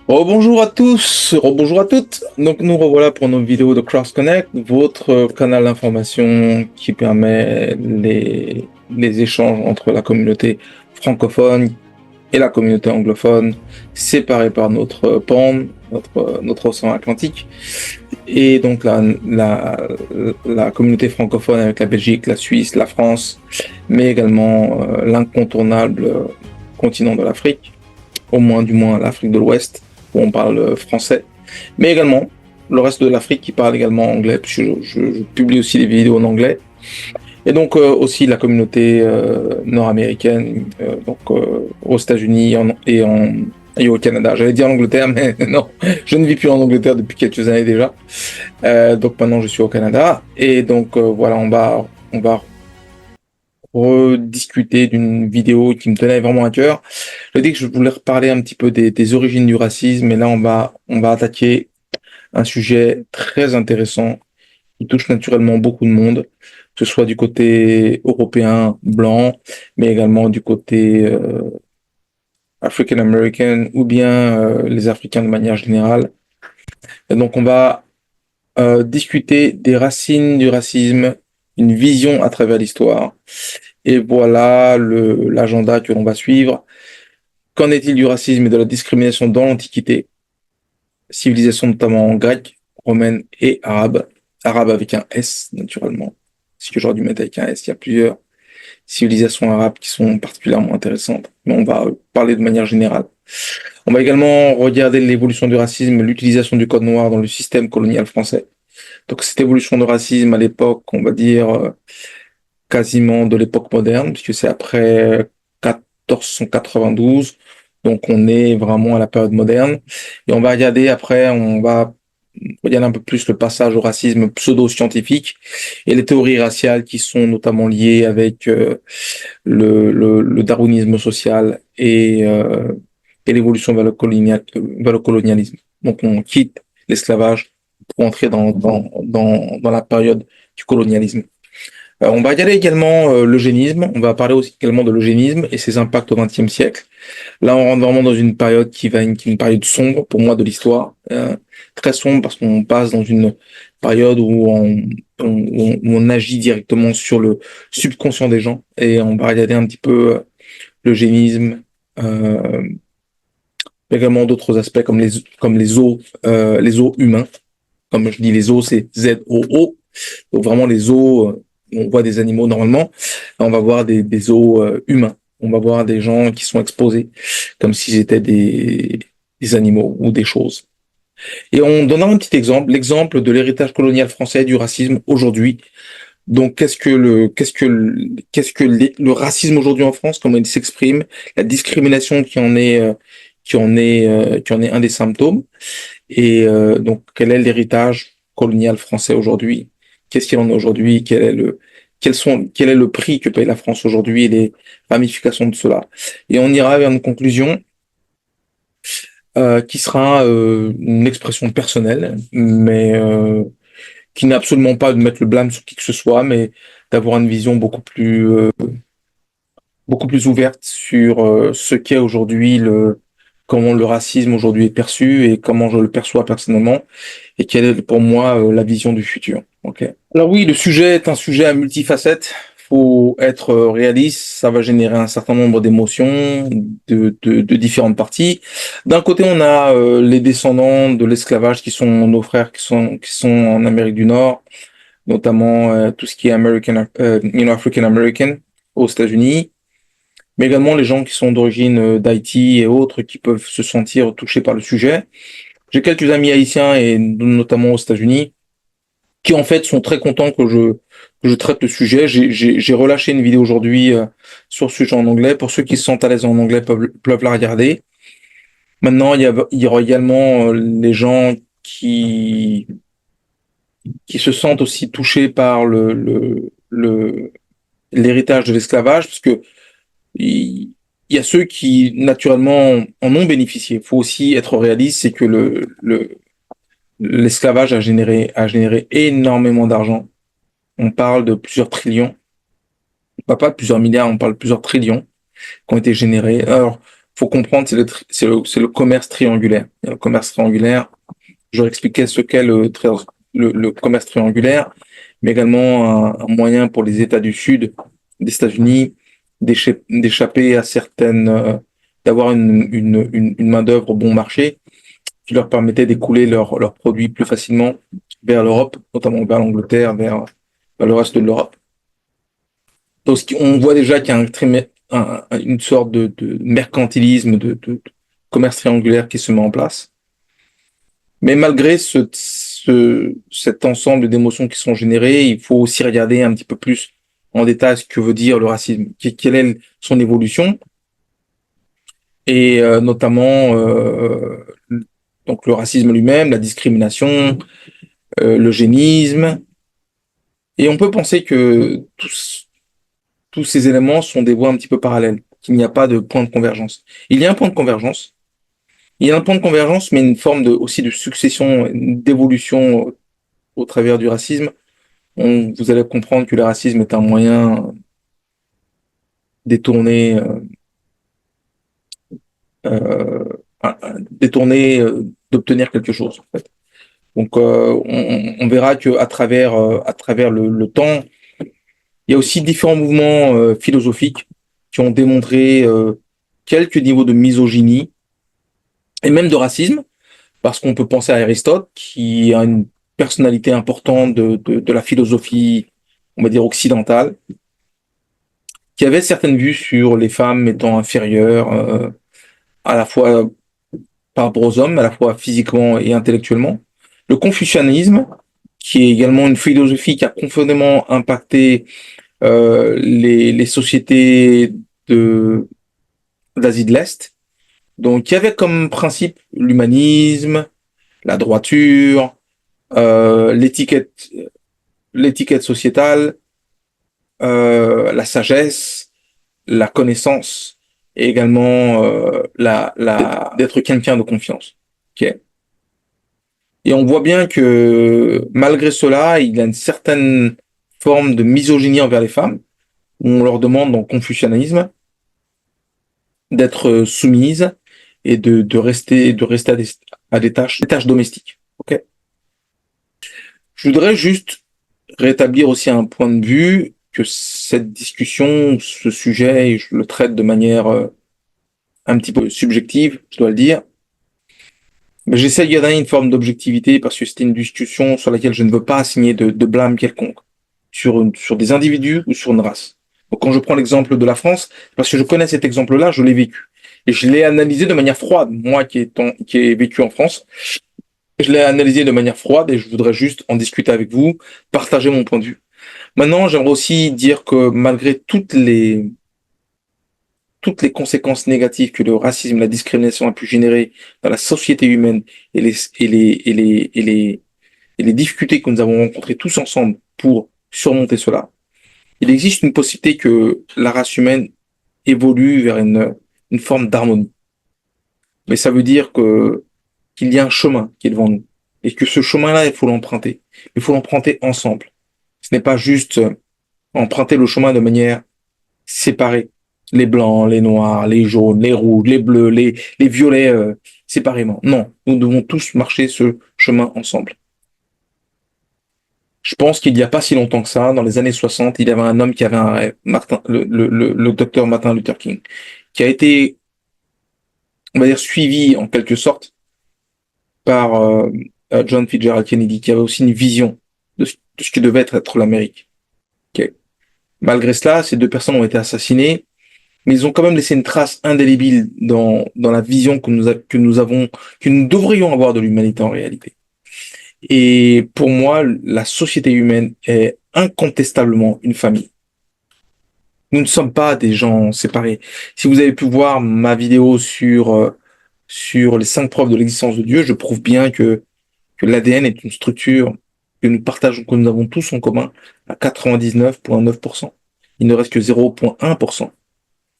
Rebonjour à tous, rebonjour à toutes. Donc nous revoilà pour nos vidéos de Cross Connect, votre canal d'information qui permet les échanges entre la communauté francophone et la communauté anglophone, séparée par notre pôle, notre océan Atlantique. Et donc la communauté francophone avec la Belgique, la Suisse, la France, mais également l'incontournable continent de l'Afrique, au moins du moins l'Afrique de l'Ouest, où on parle français, mais également le reste de l'Afrique qui parle également anglais, puisque je publie aussi des vidéos en anglais. Et donc aussi la communauté nord-américaine, aux États-Unis et au Canada. J'allais dire l'Angleterre, mais non, je ne vis plus en Angleterre depuis quelques années déjà. Donc maintenant je suis au Canada. Et donc voilà, on va rediscuter d'une vidéo qui me tenait vraiment à cœur. Je dis que je voulais reparler un petit peu des origines du racisme, et là on va attaquer un sujet très intéressant qui touche naturellement beaucoup de monde, que ce soit du côté européen blanc, mais également du côté African American ou bien les Africains de manière générale. Et donc on va discuter des racines du racisme, une vision à travers l'histoire. Et voilà l'agenda que l'on va suivre. Qu'en est-il du racisme et de la discrimination dans l'Antiquité, civilisation notamment grecque, romaine et arabe, arabe avec un S naturellement, ce que j'aurais dû mettre avec un S, il y a plusieurs civilisations arabes qui sont particulièrement intéressantes, mais on va parler de manière générale. On va également regarder l'évolution du racisme, l'utilisation du code noir dans le système colonial français. Donc cette évolution de racisme à l'époque, on va dire quasiment de l'époque moderne, puisque c'est après 1492, donc on est vraiment à la période moderne. Et on va regarder après, on va regarder un peu plus le passage au racisme pseudo-scientifique et les théories raciales qui sont notamment liées avec le darwinisme social et l'évolution vers le colonialisme. Donc on quitte l'esclavage pour entrer dans la période du colonialisme. On va regarder également l'eugénisme, on va parler aussi également de l'eugénisme et ses impacts au XXe siècle. Là, on rentre vraiment dans une période qui est une période sombre pour moi de l'histoire, très sombre parce qu'on passe dans une période où on agit directement sur le subconscient des gens, et on va regarder un petit peu l'eugénisme, euh, également d'autres aspects comme les os humains. Comme je dis, les os, c'est ZOO. Donc vraiment les os, on voit des animaux normalement, on va voir des os humains. On va voir des gens qui sont exposés comme s'ils étaient des animaux ou des choses. Et on donnera un petit exemple, l'exemple de l'héritage colonial français du racisme aujourd'hui. Donc qu'est-ce que le racisme aujourd'hui en France, comment il s'exprime, la discrimination qui en est un des symptômes. Et donc, quel est l'héritage colonial français aujourd'hui? Qu'est-ce qu'il en est aujourd'hui? Quel est le prix que paye la France aujourd'hui et les ramifications de cela? Et on ira vers une conclusion qui sera une expression personnelle, mais qui n'est absolument pas de mettre le blâme sur qui que ce soit, mais d'avoir une vision beaucoup plus ouverte sur ce qu'est aujourd'hui comment le racisme aujourd'hui est perçu et comment je le perçois personnellement et quelle est pour moi la vision du futur. Ok. Alors oui, le sujet est un sujet à multifacettes. Faut être réaliste, ça va générer un certain nombre d'émotions de différentes parties. D'un côté, on a les descendants de l'esclavage qui sont nos frères qui sont en Amérique du Nord, notamment tout ce qui est African American aux États-Unis, mais également les gens qui sont d'origine d'Haïti et autres qui peuvent se sentir touchés par le sujet. J'ai quelques amis haïtiens et notamment aux États-Unis qui en fait sont très contents que je traite le sujet. J'ai relâché une vidéo aujourd'hui sur ce sujet en anglais. Pour ceux qui se sentent à l'aise en anglais peuvent la regarder. Maintenant, il y aura également les gens qui se sentent aussi touchés par l'héritage de l'esclavage, parce que il y a ceux qui naturellement en ont bénéficié. Il faut aussi être réaliste, c'est que l'esclavage a généré énormément d'argent. On parle de plusieurs trillions, pas de plusieurs milliards, on parle de plusieurs trillions qui ont été générés. Alors, faut comprendre, c'est le commerce triangulaire. Il y a le commerce triangulaire. Je vais expliquer ce qu'est le commerce triangulaire, mais également un moyen pour les États du Sud des États-Unis d'échapper à d'avoir une main-d'œuvre bon marché qui leur permettait d'écouler leurs produits plus facilement vers l'Europe, notamment vers l'Angleterre, vers le reste de l'Europe. Donc, on voit déjà qu'il y a une sorte de mercantilisme, de commerce triangulaire qui se met en place. Mais malgré cet ensemble d'émotions qui sont générées, il faut aussi regarder un petit peu plus en détail ce que veut dire le racisme, quelle est son évolution, et notamment donc le racisme lui-même, la discrimination, l'eugénisme. Et on peut penser que tous ces éléments sont des voies un petit peu parallèles, qu'il n'y a pas de point de convergence. Il y a un point de convergence. Il y a un point de convergence, mais une forme aussi de succession, d'évolution au travers du racisme. Vous allez comprendre que le racisme est un moyen détourné, euh, détourné d'obtenir quelque chose. En fait. Donc, on verra que à travers le temps, il y a aussi différents mouvements philosophiques qui ont démontré quelques niveaux de misogynie et même de racisme, parce qu'on peut penser à Aristote, qui a une personnalité importante de la philosophie, on va dire, occidentale, qui avait certaines vues sur les femmes étant inférieures, à la fois par rapport aux hommes, à la fois physiquement et intellectuellement. Le confucianisme, qui est également une philosophie qui a profondément impacté les sociétés d'Asie de l'Est, donc qui avait comme principe l'humanisme, la droiture, l'étiquette sociétale, la sagesse, la connaissance et également d'être quelqu'un de confiance. Okay. Et on voit bien que malgré cela, il y a une certaine forme de misogynie envers les femmes, où on leur demande dans le confucianisme d'être soumises et de rester à des tâches domestiques. Okay. Je voudrais juste rétablir aussi un point de vue que cette discussion, ce sujet, je le traite de manière un petit peu subjective, je dois le dire. Mais j'essaie de garder une forme d'objectivité parce que c'était une discussion sur laquelle je ne veux pas assigner de blâme quelconque sur des individus ou sur une race. Donc quand je prends l'exemple de la France, parce que je connais cet exemple-là, je l'ai vécu. Et je l'ai analysé de manière froide, moi qui ai vécu en France. Je l'ai analysé de manière froide et je voudrais juste en discuter avec vous, partager mon point de vue. Maintenant, j'aimerais aussi dire que malgré toutes les conséquences négatives que le racisme et la discrimination a pu générer dans la société humaine et les difficultés que nous avons rencontrées tous ensemble pour surmonter cela, il existe une possibilité que la race humaine évolue vers une forme d'harmonie. Mais ça veut dire qu'il y a un chemin qui est devant nous. Et que ce chemin-là, il faut l'emprunter. Il faut l'emprunter ensemble. Ce n'est pas juste emprunter le chemin de manière séparée. Les blancs, les noirs, les jaunes, les rouges, les bleus, les violets séparément. Non, nous devons tous marcher ce chemin ensemble. Je pense qu'il n'y a pas si longtemps que ça, dans les années 60, il y avait un homme qui avait un rêve, le docteur Martin Luther King, qui a été, on va dire, suivi en quelque sorte par John Fitzgerald Kennedy, qui avait aussi une vision de ce que devait être l'Amérique. Okay. Malgré cela, ces deux personnes ont été assassinées, mais ils ont quand même laissé une trace indélébile dans la vision que nous devrions avoir de l'humanité en réalité. Et pour moi, la société humaine est incontestablement une famille. Nous ne sommes pas des gens séparés. Si vous avez pu voir ma vidéo sur les 5 preuves de l'existence de Dieu, je prouve bien que l'ADN est une structure que nous partageons, que nous avons tous en commun à 99,9%. Il ne reste que 0,1%.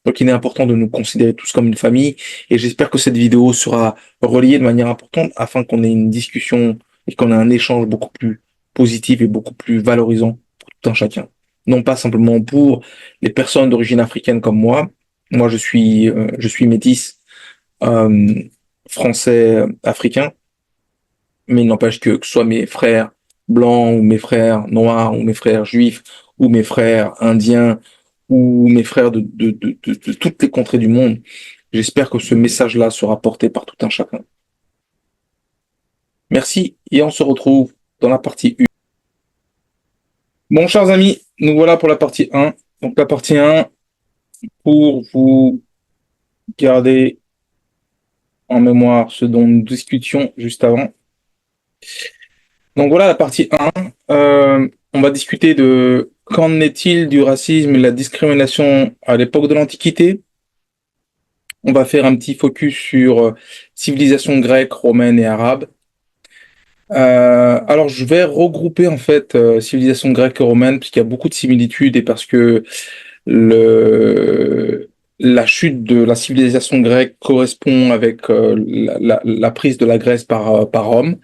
Donc il est important de nous considérer tous comme une famille et j'espère que cette vidéo sera reliée de manière importante afin qu'on ait une discussion et qu'on ait un échange beaucoup plus positif et beaucoup plus valorisant pour tout un chacun. Non pas simplement pour les personnes d'origine africaine comme moi. Moi je suis métisse euh, français, africains, mais il n'empêche que ce soit mes frères blancs ou mes frères noirs ou mes frères juifs ou mes frères indiens ou mes frères de toutes les contrées du monde, j'espère que ce message-là sera porté par tout un chacun. Merci et on se retrouve dans la partie 1. Bon, chers amis, nous voilà pour la partie 1. Donc la partie 1, pour vous garder en mémoire ce dont nous discutions juste avant. Donc voilà la partie 1. On va discuter de qu'en est-il du racisme et de la discrimination à l'époque de l'Antiquité. On va faire un petit focus sur civilisation grecque, romaine et arabe. Alors je vais regrouper en fait civilisation grecque et romaine puisqu'il y a beaucoup de similitudes et parce que le la chute de la civilisation grecque correspond avec la prise de la Grèce par Rome.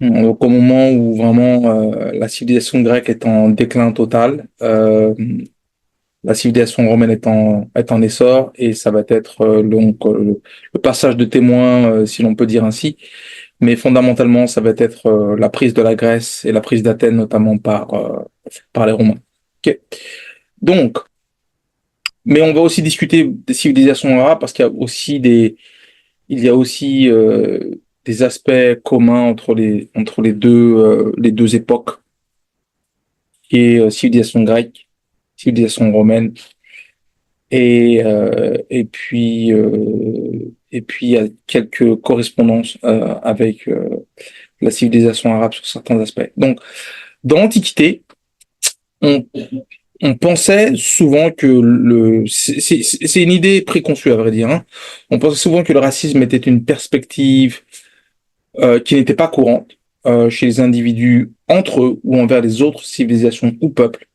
Donc au moment où vraiment la civilisation grecque est en déclin total, la civilisation romaine est en essor et ça va être le passage de témoin, si l'on peut dire ainsi. Mais fondamentalement, ça va être la prise de la Grèce et la prise d'Athènes, notamment par les Romains. Ok. Donc, mais on va aussi discuter des civilisations arabes parce qu'il y a aussi des aspects communs entre les deux époques, qui est civilisation grecque, civilisation romaine, et puis il y a quelques correspondances avec la civilisation arabe sur certains aspects. Donc, dans l'Antiquité, on, on pensait souvent que c'est une idée préconçue à vrai dire, hein. On pensait souvent que le racisme était une perspective qui n'était pas courante chez les individus entre eux ou envers les autres civilisations ou peuples.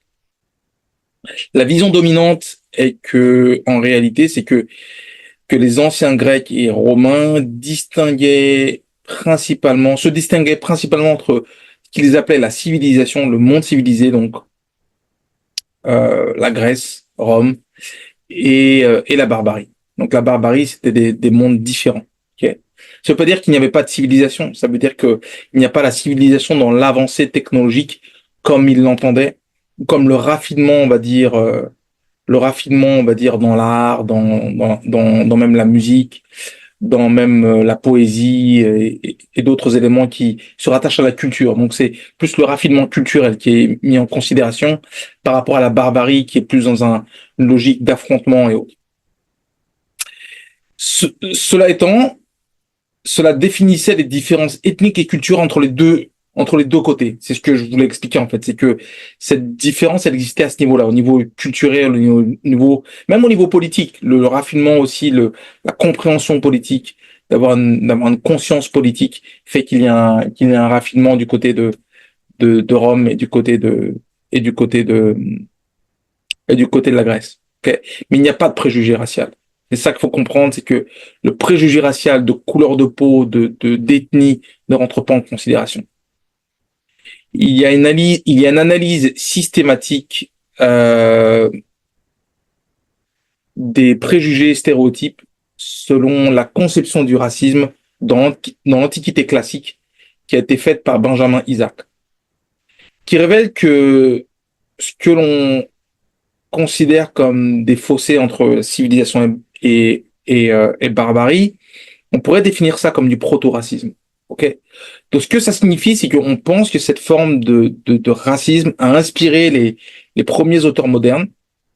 La vision dominante est que, en réalité, c'est que les anciens Grecs et Romains se distinguaient principalement entre ce qu'ils appelaient la civilisation, le monde civilisé, donc la Grèce, Rome, et la barbarie. Donc la barbarie, c'était des mondes différents. Okay. Ça veut pas dire qu'il n'y avait pas de civilisation, ça veut dire qu'il n'y a pas la civilisation dans l'avancée technologique comme ils l'entendaient, comme le raffinement, on va dire, dans l'art, dans même la musique, dans même la poésie et d'autres éléments qui se rattachent à la culture. Donc c'est plus le raffinement culturel qui est mis en considération par rapport à la barbarie qui est plus dans une logique d'affrontement et autres. Cela étant, cela définissait les différences ethniques et culturelles entre les deux côtés. C'est ce que je voulais expliquer en fait, c'est que cette différence, elle existait à ce niveau-là, au niveau culturel, même au niveau politique, le raffinement aussi, la compréhension politique, d'avoir une conscience politique fait qu'il y a un raffinement du côté de Rome et du côté de la Grèce. Okay. Mais il n'y a pas de préjugé racial. C'est ça qu'il faut comprendre, c'est que le préjugé racial de couleur de peau, d'ethnie ne rentre pas en considération. Il y a une analyse systématique des préjugés et stéréotypes selon la conception du racisme dans l'Antiquité classique qui a été faite par Benjamin Isaac, qui révèle que ce que l'on considère comme des fossés entre civilisation et barbarie, on pourrait définir ça comme du proto-racisme. Ok. Donc, ce que ça signifie, c'est qu'on pense que cette forme de racisme a inspiré les premiers auteurs modernes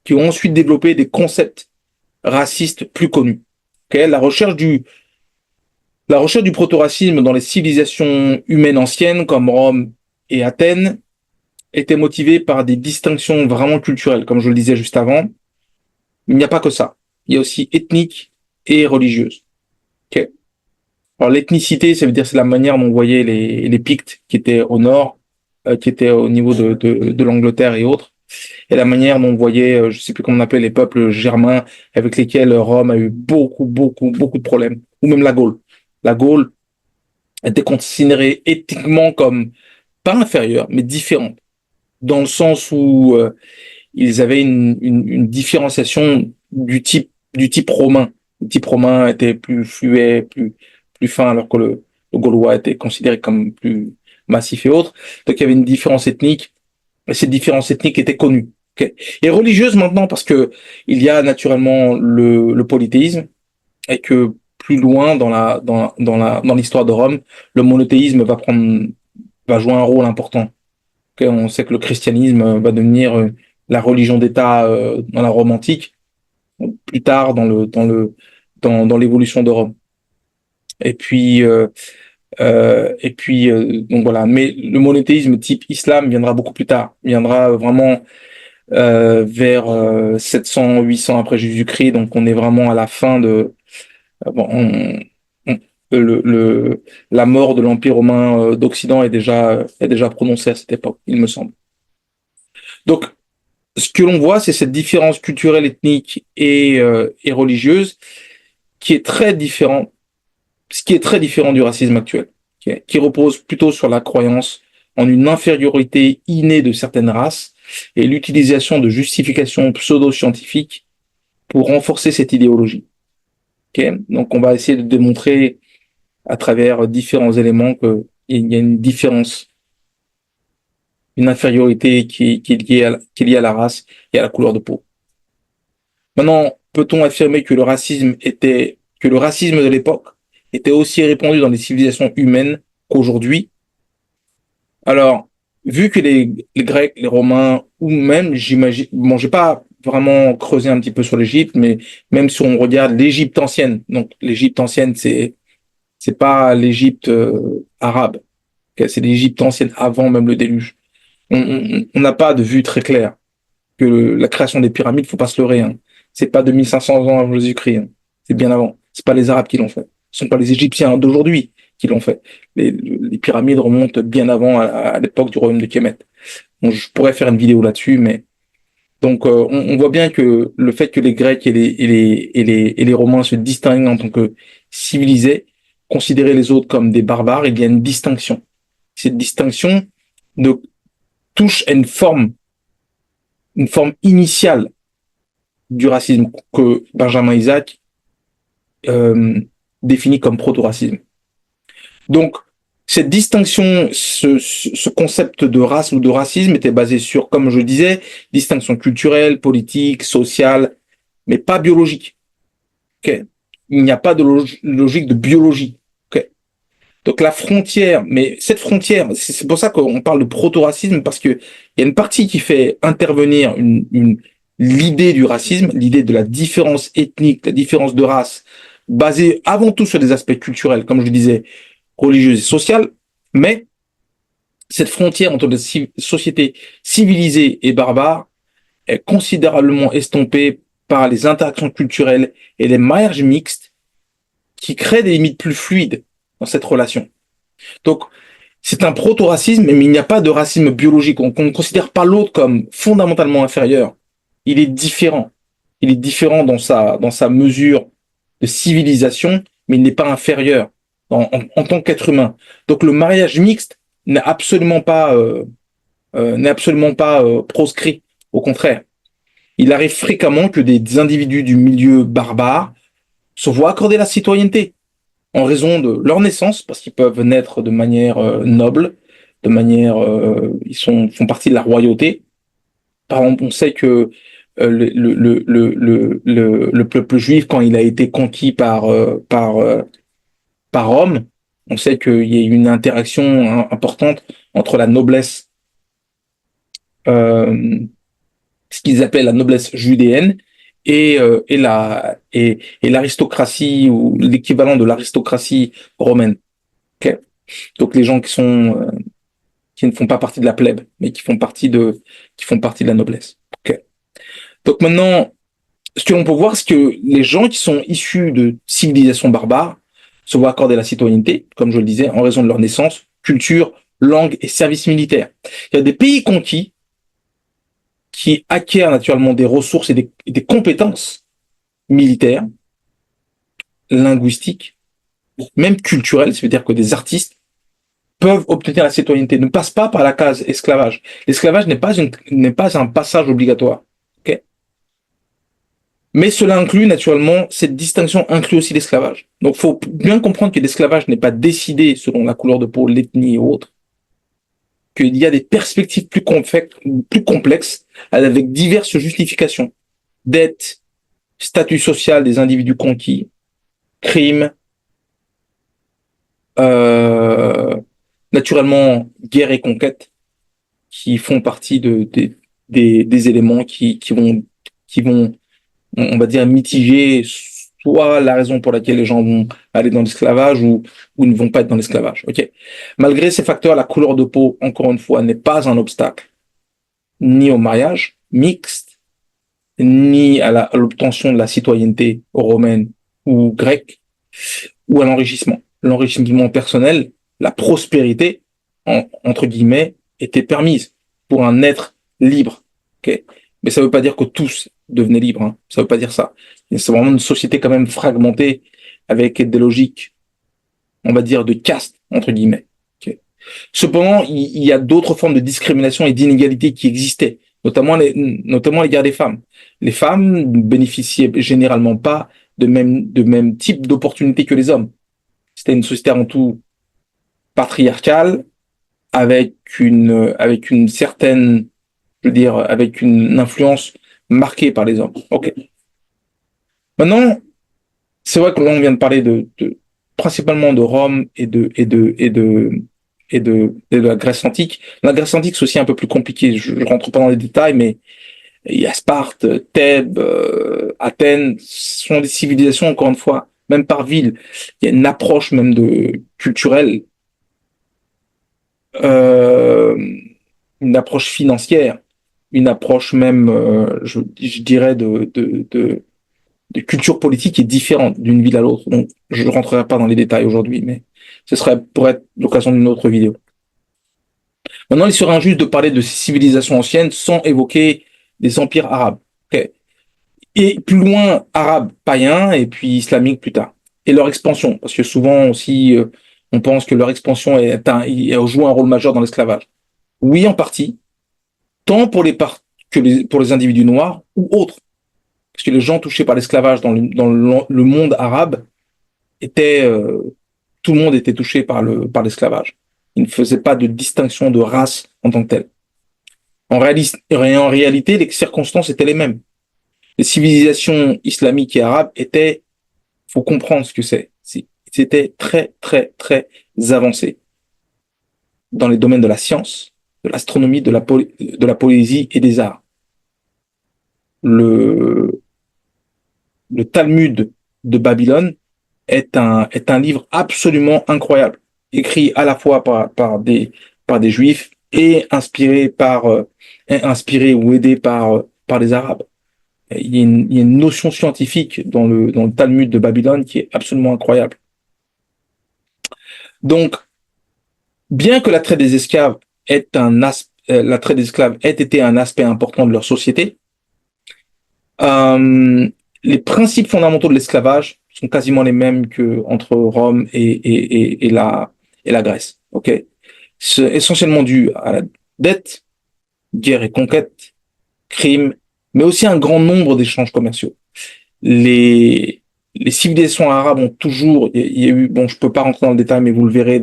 qui ont ensuite développé des concepts racistes plus connus. Ok. La recherche du proto-racisme dans les civilisations humaines anciennes comme Rome et Athènes était motivée par des distinctions vraiment culturelles, comme je le disais juste avant. Il n'y a pas que ça. Il y a aussi ethnique et religieuse. Ok. Alors l'ethnicité, ça veut dire c'est la manière dont on voyait les Pictes qui étaient au nord, qui étaient au niveau de l'Angleterre et autres, et la manière dont on voyait, je sais plus comment on appelait les peuples germains avec lesquels Rome a eu beaucoup, beaucoup, beaucoup de problèmes, ou même la Gaule. La Gaule était considérée éthiquement comme pas inférieure, mais différente, dans le sens où ils avaient une différenciation du type romain, le type romain était plus fluet, plus fin, alors que le gaulois était considéré comme plus massif et autres. Donc il y avait une différence ethnique, et cette différence ethnique était connue. Okay. Et religieuse maintenant, parce que il y a naturellement le polythéisme, et que plus loin dans l'histoire de Rome, le monothéisme va jouer un rôle important. Okay. On sait que le christianisme va devenir la religion d'État dans la Rome antique, plus tard dans l'évolution de Rome. Donc voilà. Mais le monothéisme type islam viendra beaucoup plus tard. Viendra vraiment vers 700-800 après Jésus-Christ. Donc on est vraiment à la fin de bon, on- la mort de l'Empire romain d'Occident est déjà prononcée à cette époque, il me semble. Donc ce que l'on voit, c'est cette différence culturelle, ethnique et religieuse qui est très différente, ce qui est très différent du racisme actuel, qui repose plutôt sur la croyance en une infériorité innée de certaines races et l'utilisation de justifications pseudo-scientifiques pour renforcer cette idéologie. Okay. Donc on va essayer de démontrer à travers différents éléments qu'il y a une différence, une infériorité qui est liée à la race et à la couleur de peau. Maintenant, peut-on affirmer que le racisme de l'époque était aussi répandu dans les civilisations humaines qu'aujourd'hui? Alors, vu que les Grecs, les Romains, ou même, j'imagine, bon, j'ai pas vraiment creusé un petit peu sur l'Égypte, mais même si on regarde l'Égypte ancienne, donc l'Égypte ancienne, c'est pas l'Égypte arabe, okay, c'est l'Égypte ancienne avant même le déluge. On n'a pas de vue très claire que la création des pyramides, faut pas se leurrer, hein. C'est pas 2500 ans avant Jésus-Christ, hein. C'est bien avant. C'est pas les Arabes qui l'ont fait. Ce sont pas les Égyptiens d'aujourd'hui qui l'ont fait. Les pyramides remontent bien avant à l'époque du royaume de Kémet. Bon, je pourrais faire une vidéo là-dessus, mais donc on voit bien que le fait que les Grecs et les Romains se distinguent en tant que civilisés, considérer les autres comme des barbares, il y a une distinction. Cette distinction de, touche à une forme initiale du racisme que Benjamin Isaac euh, définit comme proto-racisme. Donc, cette distinction, ce concept de race ou de racisme était basé sur, comme je disais, distinction culturelle, politique, sociale, mais pas biologique. Okay. Il n'y a pas de logique de biologie. Okay. Donc la frontière, mais cette frontière, c'est pour ça qu'on parle de proto-racisme, parce qu'il y a une partie qui fait intervenir l'idée du racisme, l'idée de la différence ethnique, la différence de race, basée avant tout sur des aspects culturels, comme je le disais, religieux et sociales, mais cette frontière entre les sociétés civilisées et barbares est considérablement estompée par les interactions culturelles et les mariages mixtes qui créent des limites plus fluides dans cette relation. Donc, c'est un proto-racisme, mais il n'y a pas de racisme biologique. On ne considère pas l'autre comme fondamentalement inférieur. Il est différent. Il est différent dans sa mesure de civilisation, mais il n'est pas inférieur en tant qu'être humain. Donc le mariage mixte n'est absolument pas proscrit. Au contraire, il arrive fréquemment que des individus du milieu barbare se voient accorder la citoyenneté en raison de leur naissance, parce qu'ils peuvent naître de manière noble, font partie de la royauté. Par exemple, on sait que le peuple juif, quand il a été conquis par Rome, on sait qu'il y a eu une interaction importante entre la noblesse, euh, ce qu'ils appellent la noblesse judéenne, et l'aristocratie, ou l'équivalent de l'aristocratie romaine. Okay. Donc les gens qui ne font pas partie de la plèbe, mais qui font partie de la noblesse. Okay. Donc maintenant, ce que l'on peut voir, c'est que les gens qui sont issus de civilisations barbares se voient accorder la citoyenneté, comme je le disais, en raison de leur naissance, culture, langue et service militaire. Il y a des pays conquis qui acquièrent naturellement des ressources et des compétences militaires, linguistiques, même culturelles, c'est-à-dire que des artistes peuvent obtenir la citoyenneté, ne passent pas par la case esclavage. L'esclavage n'est pas un passage obligatoire. Okay. Mais cela inclut naturellement, cette distinction inclut aussi l'esclavage. Donc, il faut bien comprendre que l'esclavage n'est pas décidé selon la couleur de peau, l'ethnie et autres, qu'il y a des perspectives plus complexes avec diverses justifications. Dette, statut social des individus conquis, crimes, euh, naturellement guerre et conquête, qui font partie des éléments qui vont, on va dire, mitiger soit la raison pour laquelle les gens vont aller dans l'esclavage ou ne vont pas être dans l'esclavage. Ok. Malgré ces facteurs, la couleur de peau, encore une fois, n'est pas un obstacle ni au mariage mixte, ni à l'obtention de la citoyenneté romaine ou grecque, ou à l'enrichissement. L'enrichissement personnel, la prospérité, entre guillemets, était permise pour un être libre. Okay. Mais ça ne veut pas dire que tous devenaient libres. Hein. Ça ne veut pas dire ça. C'est vraiment une société quand même fragmentée avec des logiques, on va dire, de caste, entre guillemets. Okay. Cependant, il y a d'autres formes de discrimination et d'inégalité qui existaient, notamment l'égard des femmes. Les femmes ne bénéficiaient généralement pas de même type d'opportunités que les hommes. C'était une société avant tout patriarcale, avec une certaine, je veux dire, avec une influence marquée par les hommes. Ok. Maintenant, c'est vrai que là on vient de parler principalement de Rome et de la Grèce antique. La Grèce antique, c'est aussi un peu plus compliqué. Je rentre pas dans les détails, mais il y a Sparte, Thèbes, Athènes, ce sont des civilisations, encore une fois, même par ville. Il y a une approche même culturelle, euh, une approche financière, une approche même, je dirais, de culture politique qui est différente d'une ville à l'autre. Donc, je ne rentrerai pas dans les détails aujourd'hui, mais ce serait pour être l'occasion d'une autre vidéo. Maintenant, il serait injuste de parler de ces civilisations anciennes sans évoquer les empires arabes. Okay. Et plus loin, arabes païens et puis islamiques plus tard. Et leur expansion, parce que souvent aussi, on pense que leur expansion joue un rôle majeur dans l'esclavage. Oui, en partie, tant pour les individus noirs ou autres. Parce que les gens touchés par l'esclavage dans le monde arabe étaient, tout le monde était touché par l'esclavage. Il ne faisait pas de distinction de race en tant que telle. En réalité, les circonstances étaient les mêmes. Les civilisations islamiques et arabes faut comprendre ce que c'était très, très, très avancé dans les domaines de la science, de l'astronomie, de la poésie et des arts. Le Talmud de Babylone est un livre absolument incroyable, écrit à la fois par des juifs et inspiré ou aidé par les arabes. Il y a une notion scientifique dans le Talmud de Babylone qui est absolument incroyable. Donc, bien que la traite des esclaves ait été un aspect important de leur société, les principes fondamentaux de l'esclavage sont quasiment les mêmes que entre Rome et la Grèce. Ok, c'est essentiellement dû à la dette, guerre et conquête, crimes, mais aussi un grand nombre d'échanges commerciaux. Les les civilisations arabes ont toujours, il y a eu, bon, je peux pas rentrer dans le détail, mais vous le verrez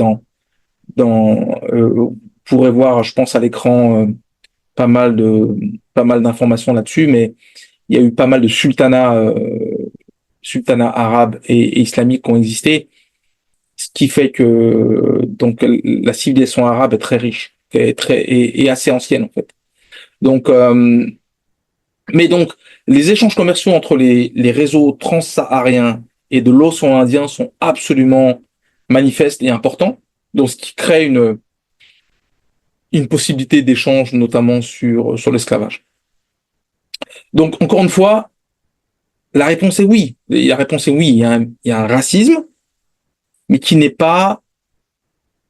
vous pourrez voir, je pense à l'écran, pas mal d'informations là-dessus, mais il y a eu pas mal de sultanats arabes et islamiques qui ont existé, ce qui fait que donc la civilisation arabe est très riche, et assez ancienne en fait. Donc, mais donc les échanges commerciaux entre les réseaux transsahariens et de l'océan Indien sont absolument manifestes et importants, donc ce qui crée une possibilité d'échange, notamment sur l'esclavage. Donc, encore une fois, la réponse est oui. La réponse est oui. Il y a un racisme, mais qui n'est pas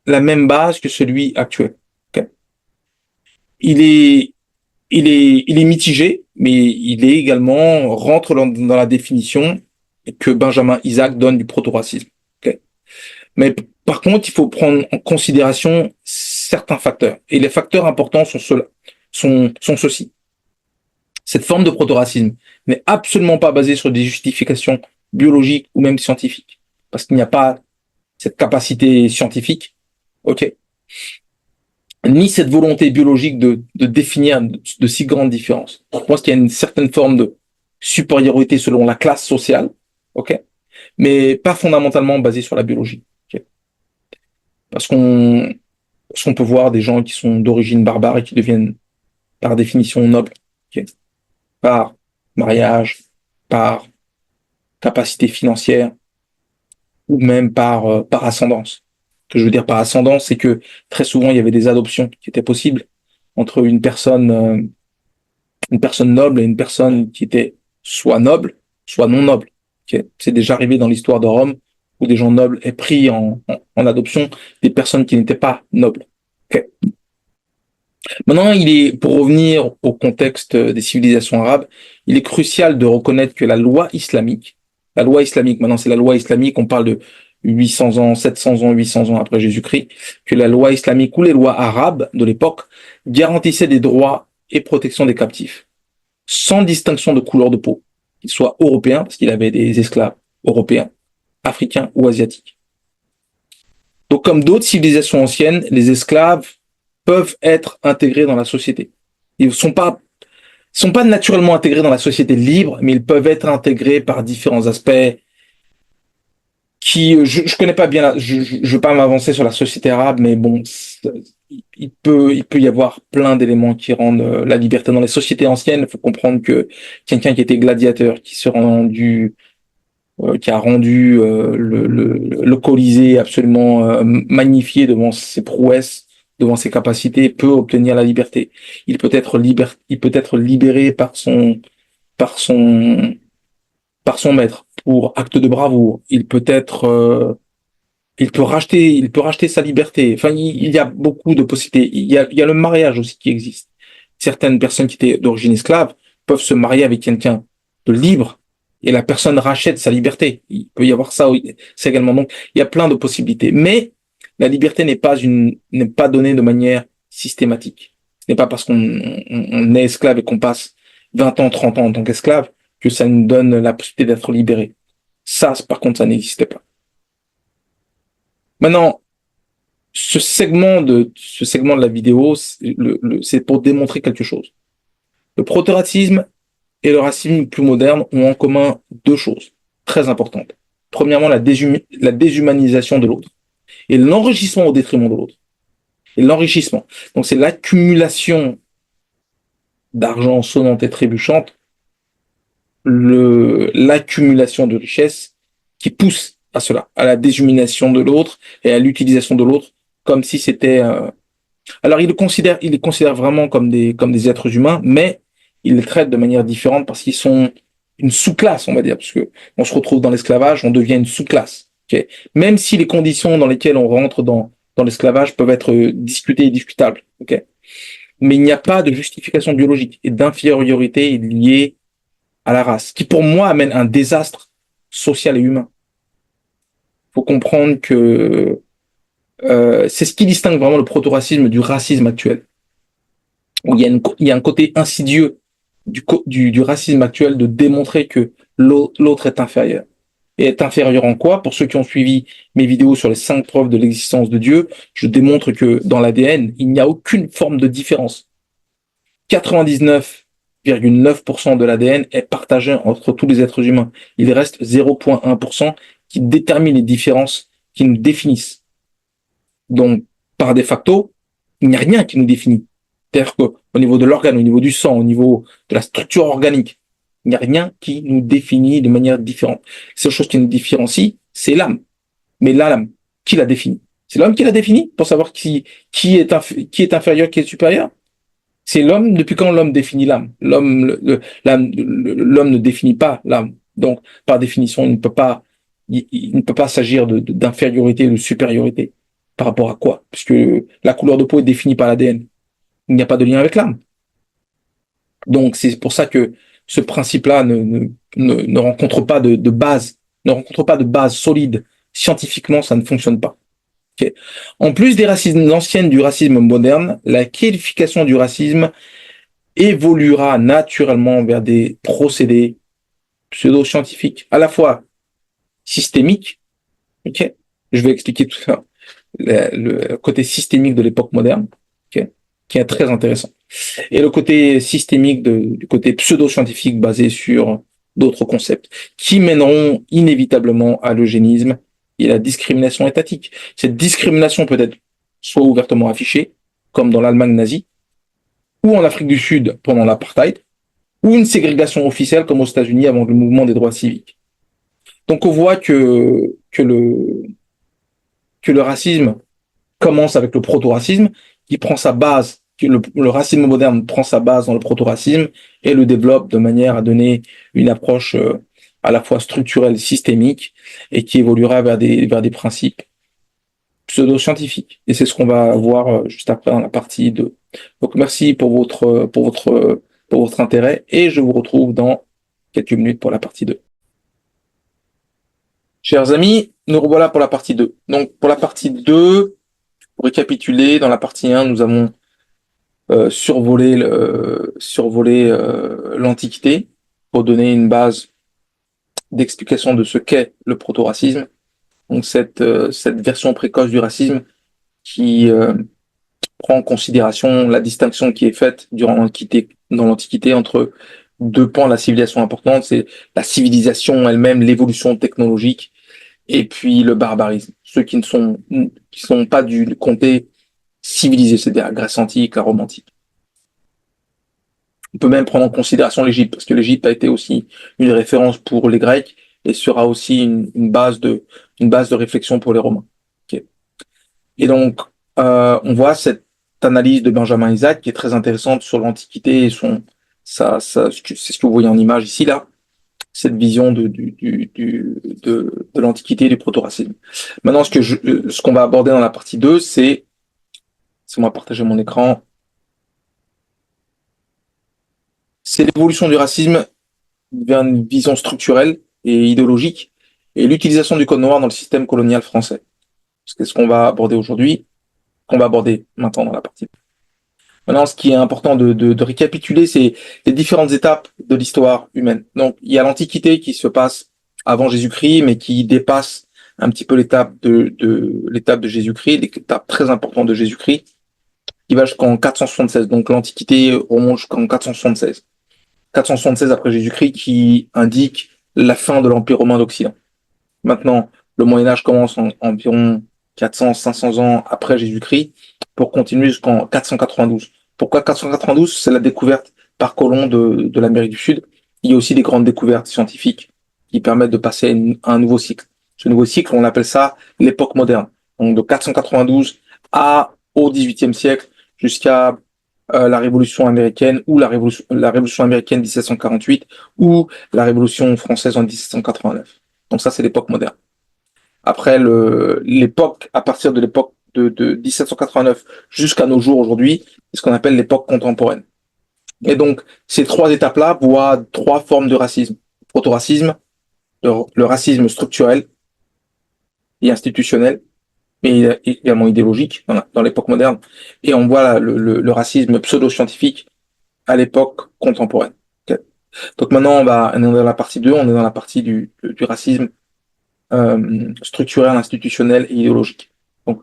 la même base que celui actuel. Okay. Il il est mitigé, mais il est également rentre dans la définition que Benjamin Isaac donne du proto-racisme. Okay. Mais par contre, il faut prendre en considération certains facteurs. Et les facteurs importants sont ceux-ci. Cette forme de proto-racisme n'est absolument pas basée sur des justifications biologiques ou même scientifiques, parce qu'il n'y a pas cette capacité scientifique, ok, ni cette volonté biologique de définir de si grandes différences. Je pense qu'il y a une certaine forme de supériorité selon la classe sociale, ok, mais pas fondamentalement basée sur la biologie, ok, parce qu'on peut voir des gens qui sont d'origine barbare et qui deviennent par définition nobles, ok, par mariage, par capacité financière ou même par ascendance. Ce que je veux dire par ascendance, c'est que très souvent il y avait des adoptions qui étaient possibles entre une personne noble et une personne qui était soit noble, soit non noble. Okay. C'est déjà arrivé dans l'histoire de Rome où des gens nobles aient pris en adoption des personnes qui n'étaient pas nobles. Okay. Maintenant, pour revenir au contexte des civilisations arabes, il est crucial de reconnaître que la loi islamique, maintenant c'est la loi islamique, on parle de 800 ans, 700 ans, 800 ans après Jésus-Christ, que la loi islamique ou les lois arabes de l'époque garantissaient des droits et protection des captifs, sans distinction de couleur de peau, qu'ils soient européens, parce qu'il avait des esclaves européens, africains ou asiatiques. Donc, comme d'autres civilisations anciennes, les esclaves peuvent être intégrés dans la société. Ils ne sont pas naturellement intégrés dans la société libre, mais ils peuvent être intégrés par différents aspects qui, je connais pas bien, je veux pas m'avancer sur la société arabe, mais bon, il peut y avoir plein d'éléments qui rendent la liberté dans les sociétés anciennes. Il faut comprendre que quelqu'un qui était gladiateur, qui a rendu le Colisée absolument magnifié devant ses prouesses, devant ses capacités, peut obtenir la liberté. Il peut être libéré par son, par son maître pour acte de bravoure. Il peut racheter sa liberté. Enfin, il y a beaucoup de possibilités. Il y a le mariage aussi qui existe. Certaines personnes qui étaient d'origine esclave peuvent se marier avec quelqu'un de libre et la personne rachète sa liberté. Il peut y avoir ça, c'est également. Donc, il y a plein de possibilités. Mais la liberté n'est pas donnée de manière systématique. Ce n'est pas parce on est esclave et qu'on passe 20 ans, 30 ans en tant qu'esclave que ça nous donne la possibilité d'être libéré. Ça, par contre, ça n'existait pas. Maintenant, ce segment de la vidéo, c'est pour démontrer quelque chose. Le proto-racisme et le racisme plus moderne ont en commun deux choses très importantes. Premièrement, la déshumanisation de l'autre et l'enrichissement au détriment de l'autre. Et l'enrichissement. Donc, c'est l'accumulation d'argent sonnante et trébuchante, l'accumulation de richesses qui pousse à cela, à la déshumanisation de l'autre et à l'utilisation de l'autre comme si c'était alors il les considère vraiment comme des êtres humains, mais il les traite de manière différente parce qu'ils sont une sous-classe, on va dire, parce que on se retrouve dans l'esclavage, on devient une sous-classe. Okay. Même si les conditions dans lesquelles on rentre dans l'esclavage peuvent être discutées et discutables, okay. Mais il n'y a pas de justification biologique et d'infériorité liée à la race, qui pour moi amène un désastre social et humain. Il faut comprendre que c'est ce qui distingue vraiment le proto-racisme du racisme actuel. Où il y a un côté insidieux du racisme actuel de démontrer que l'autre est inférieur. Et est inférieur en quoi? Pour ceux qui ont suivi mes vidéos sur les 5 preuves de l'existence de Dieu, je démontre que dans l'ADN, il n'y a aucune forme de différence. 99,9% de l'ADN est partagé entre tous les êtres humains. Il reste 0,1% qui détermine les différences qui nous définissent. Donc, par de facto, il n'y a rien qui nous définit. C'est-à-dire qu'au niveau de l'organe, au niveau du sang, au niveau de la structure organique, il n'y a rien qui nous définit de manière différente. La seule chose qui nous différencie, c'est l'âme. Mais l'âme, qui la définit? C'est l'homme qui la définit pour savoir qui est inférieur, qui est supérieur? C'est l'homme, depuis quand l'homme définit l'âme? L'homme ne définit pas l'âme. Donc, par définition, il ne peut pas s'agir d'infériorité ou de supériorité. Par rapport à quoi? Puisque la couleur de peau est définie par l'ADN. Il n'y a pas de lien avec l'âme. Donc, c'est pour ça que ce principe-là ne rencontre pas de base, ne rencontre pas de base solide. Scientifiquement, ça ne fonctionne pas. Okay. En plus des racismes anciennes du racisme moderne, la qualification du racisme évoluera naturellement vers des procédés pseudo-scientifiques, à la fois systémiques, ok? Je vais expliquer tout ça, le côté systémique de l'époque moderne, ok? Qui est très intéressant. Et le côté systémique du côté pseudo-scientifique basé sur d'autres concepts qui mèneront inévitablement à l'eugénisme et la discrimination étatique. Cette discrimination peut être soit ouvertement affichée, comme dans l'Allemagne nazie, ou en Afrique du Sud pendant l'apartheid, ou une ségrégation officielle comme aux États-Unis avant le mouvement des droits civiques. Donc on voit que le racisme commence avec le proto-racisme, qui prend sa base, que le racisme moderne prend sa base dans le proto-racisme et le développe de manière à donner une approche à la fois structurelle, systémique, et qui évoluera vers des principes pseudo-scientifiques. Et c'est ce qu'on va voir juste après dans la partie 2. Donc merci pour votre intérêt, et je vous retrouve dans quelques minutes pour la partie 2. Chers amis, nous revoilà pour la partie 2. Donc pour la partie 2, pour récapituler, dans la partie 1, nous avons survolé l'Antiquité pour donner une base d'explication de ce qu'est le proto-racisme. Donc cette version précoce du racisme qui prend en considération la distinction qui est faite dans l'Antiquité entre deux pans de la civilisation importante, c'est la civilisation elle-même, l'évolution technologique, et puis le barbarisme. Ceux qui sont pas du comté civilisé, c'est-à-dire la Grèce antique, la Rome antique. On peut même prendre en considération l'Égypte, parce que l'Égypte a été aussi une référence pour les Grecs et sera aussi une base de réflexion pour les Romains. Okay. Et donc, on voit cette analyse de Benjamin Isaac qui est très intéressante sur l'Antiquité et c'est ce que vous voyez en image ici, là, cette vision de l'Antiquité et du proto-racisme. Maintenant, ce qu'on va aborder dans la partie 2, c'est moi partager mon écran. C'est l'évolution du racisme vers une vision structurelle et idéologique et l'utilisation du code noir dans le système colonial français. C'est ce qu'on va aborder aujourd'hui, qu'on va aborder maintenant dans la partie. Maintenant, ce qui est important de récapituler, c'est les différentes étapes de l'histoire humaine. Donc, il y a l'Antiquité qui se passe avant Jésus-Christ, mais qui dépasse un petit peu l'étape de Jésus-Christ, l'étape très importante de Jésus-Christ, qui va jusqu'en 476. Donc, l'Antiquité remonte jusqu'en 476. 476 après Jésus-Christ, qui indique la fin de l'Empire romain d'Occident. Maintenant, le Moyen-Âge commence environ 400-500 ans après Jésus-Christ pour continuer jusqu'en 492. Pourquoi 492? C'est la découverte par Colomb de l'Amérique du Sud. Il y a aussi des grandes découvertes scientifiques qui permettent de passer à un nouveau cycle. Ce nouveau cycle, on appelle ça l'époque moderne. Donc de 492 au XVIIIe siècle jusqu'à la Révolution américaine ou la Révolution américaine 1748 ou la Révolution française en 1789. Donc ça, c'est l'époque moderne. Après à partir de l'époque de 1789 jusqu'à nos jours aujourd'hui, c'est ce qu'on appelle l'époque contemporaine. Et donc, ces trois étapes-là voient trois formes de racisme. Proto-racisme, le racisme structurel et institutionnel, mais également idéologique dans l'époque moderne. Et on voit le racisme pseudo-scientifique à l'époque contemporaine. Okay. Donc maintenant, on est dans la partie 2, on est dans la partie du racisme structurel, institutionnel et idéologique. Donc,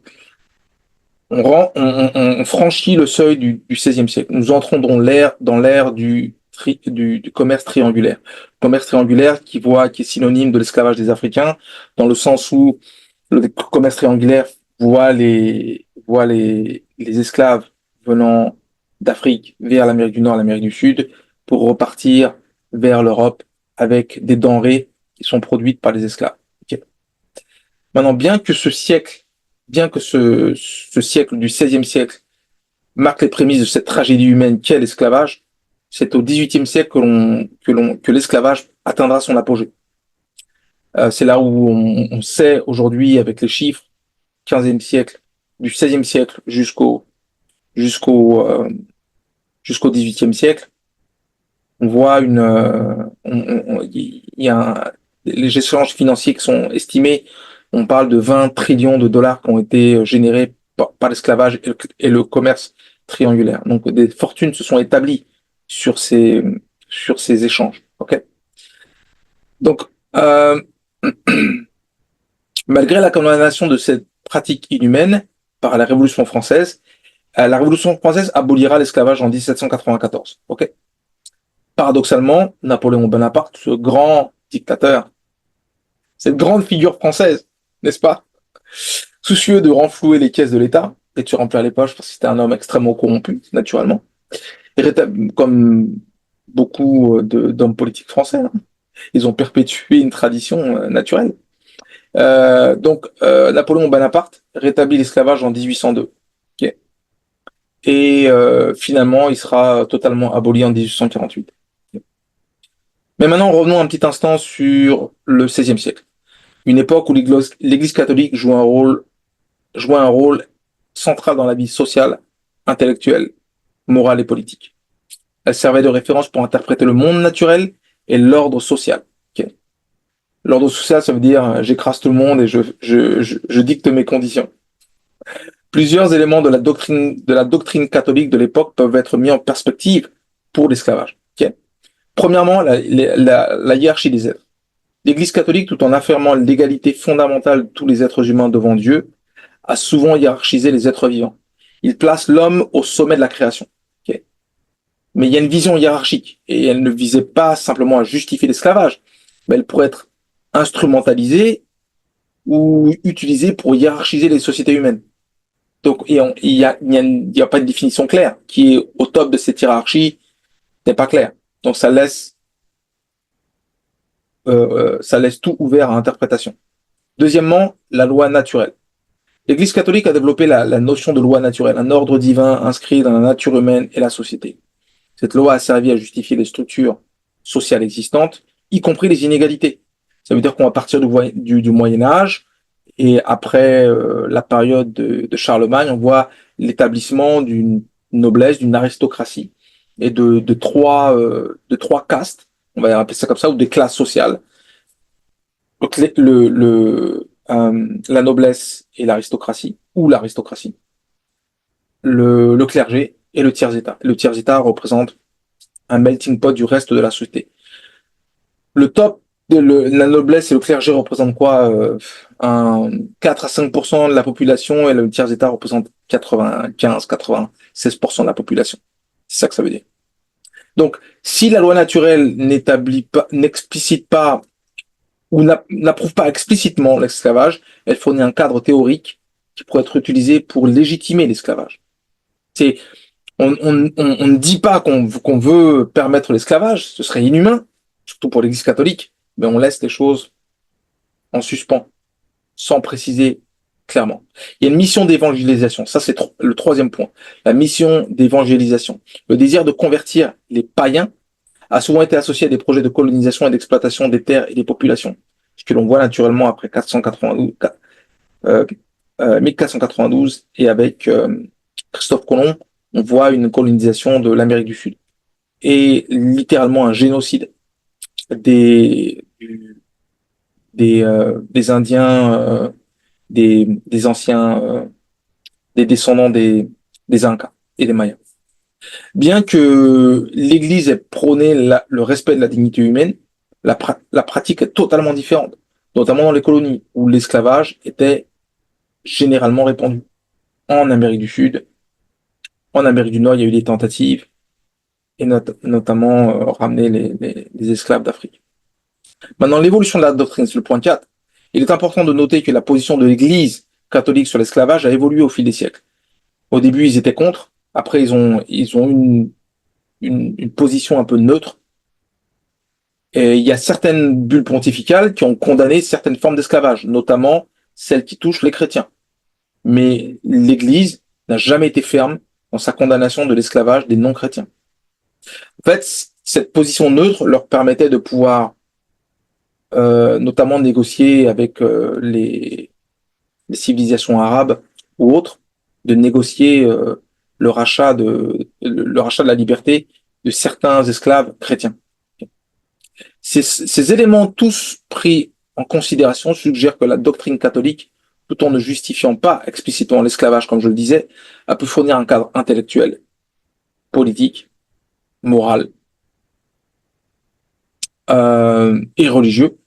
on franchit le seuil du XVIe siècle. Nous entrons dans l'ère du commerce triangulaire. Commerce triangulaire qui est synonyme de l'esclavage des Africains, dans le sens où le commerce triangulaire voit les esclaves venant d'Afrique vers l'Amérique du Nord, l'Amérique du Sud, pour repartir vers l'Europe avec des denrées qui sont produites par les esclaves. Okay. Maintenant, bien que ce siècle du XVIe siècle marque les prémices de cette tragédie humaine qu'est l'esclavage, c'est au XVIIIe siècle que l'esclavage atteindra son apogée. C'est là où on sait aujourd'hui avec les chiffres, 15e siècle, du XVIe siècle jusqu'au XVIIIe siècle, on voit il y a les échanges financiers qui sont estimés, on parle de 20 trillions de dollars qui ont été générés par l'esclavage et le commerce triangulaire. Donc des fortunes se sont établies sur ces échanges. Ok. Donc, malgré la condamnation de cette pratique inhumaine par la Révolution française, la Révolution française abolira l'esclavage en 1794. Ok. Paradoxalement, Napoléon Bonaparte, ce grand dictateur, cette grande figure française, n'est-ce pas, soucieux de renflouer les caisses de l'État et de se remplir les poches parce que c'était un homme extrêmement corrompu, naturellement, et comme beaucoup d'hommes politiques français, hein, ils ont perpétué une tradition naturelle. Napoléon Bonaparte rétablit l'esclavage en 1802. Okay. Et finalement, il sera totalement aboli en 1848. Mais maintenant, revenons un petit instant sur le XVIe siècle. Une époque où l'Église catholique jouait un rôle central dans la vie sociale, intellectuelle, morale et politique. Elle servait de référence pour interpréter le monde naturel et l'ordre social. Okay. L'ordre social, ça veut dire j'écrase tout le monde et je dicte mes conditions. Plusieurs éléments de la doctrine catholique de l'époque peuvent être mis en perspective pour l'esclavage. Okay. Premièrement, la hiérarchie des êtres. L'Église catholique, tout en affirmant l'égalité fondamentale de tous les êtres humains devant Dieu, a souvent hiérarchisé les êtres vivants. Il place l'homme au sommet de la création. Okay. Mais il y a une vision hiérarchique et elle ne visait pas simplement à justifier l'esclavage, mais elle pourrait être instrumentalisée ou utilisée pour hiérarchiser les sociétés humaines. Donc, il y a pas de définition claire. Qui est au top de cette hiérarchie n'est pas clair. Donc, ça laisse tout ouvert à interprétation. Deuxièmement, la loi naturelle. L'Église catholique a développé la notion de loi naturelle, un ordre divin inscrit dans la nature humaine et la société. Cette loi a servi à justifier les structures sociales existantes, y compris les inégalités. Ça veut dire qu'on va partir du Moyen Âge et après la période de Charlemagne, on voit l'établissement d'une noblesse, d'une aristocratie et de trois castes, on va appeler ça comme ça, ou des classes sociales. Donc, la noblesse et l'aristocratie, ou l'aristocratie, le clergé et le tiers-état. Le tiers-état représente un melting pot du reste de la société. Le top de la noblesse et le clergé représentent quoi, un 4 à 5% de la population et le tiers-état représente 95-96% de la population. C'est ça que ça veut dire. Donc, si la loi naturelle n'explicite pas ou n'approuve pas explicitement l'esclavage, elle fournit un cadre théorique qui pourrait être utilisé pour légitimer l'esclavage. On ne dit pas qu'on veut permettre l'esclavage, ce serait inhumain, surtout pour l'Église catholique, mais on laisse les choses en suspens, sans préciser clairement. Il y a une mission d'évangélisation, ça c'est le troisième point, la mission d'évangélisation. Le désir de convertir les païens a souvent été associé à des projets de colonisation et d'exploitation des terres et des populations, ce que l'on voit naturellement après 1492 et avec Christophe Colomb, on voit une colonisation de l'Amérique du Sud et littéralement un génocide des Indiens, des anciens, des descendants des Incas et des Mayas. Bien que l'Église ait prôné le respect de la dignité humaine, la pratique est totalement différente, notamment dans les colonies où l'esclavage était généralement répandu. En Amérique du Sud, en Amérique du Nord, il y a eu des tentatives et notamment ramener les esclaves d'Afrique. Maintenant, l'évolution de la doctrine, c'est le point 4. Il est important de noter que la position de l'Église catholique sur l'esclavage a évolué au fil des siècles. Au début, ils étaient contre. Après, ils ont une position un peu neutre. Et il y a certaines bulles pontificales qui ont condamné certaines formes d'esclavage, notamment celles qui touchent les chrétiens. Mais l'Église n'a jamais été ferme dans sa condamnation de l'esclavage des non-chrétiens. En fait, cette position neutre leur permettait de pouvoir notamment négocier avec les civilisations arabes ou autres, de négocier le rachat de la liberté de certains esclaves chrétiens. Ces éléments tous pris en considération suggèrent que la doctrine catholique, tout en ne justifiant pas explicitement l'esclavage, comme je le disais, a pu fournir un cadre intellectuel, politique moral et religieux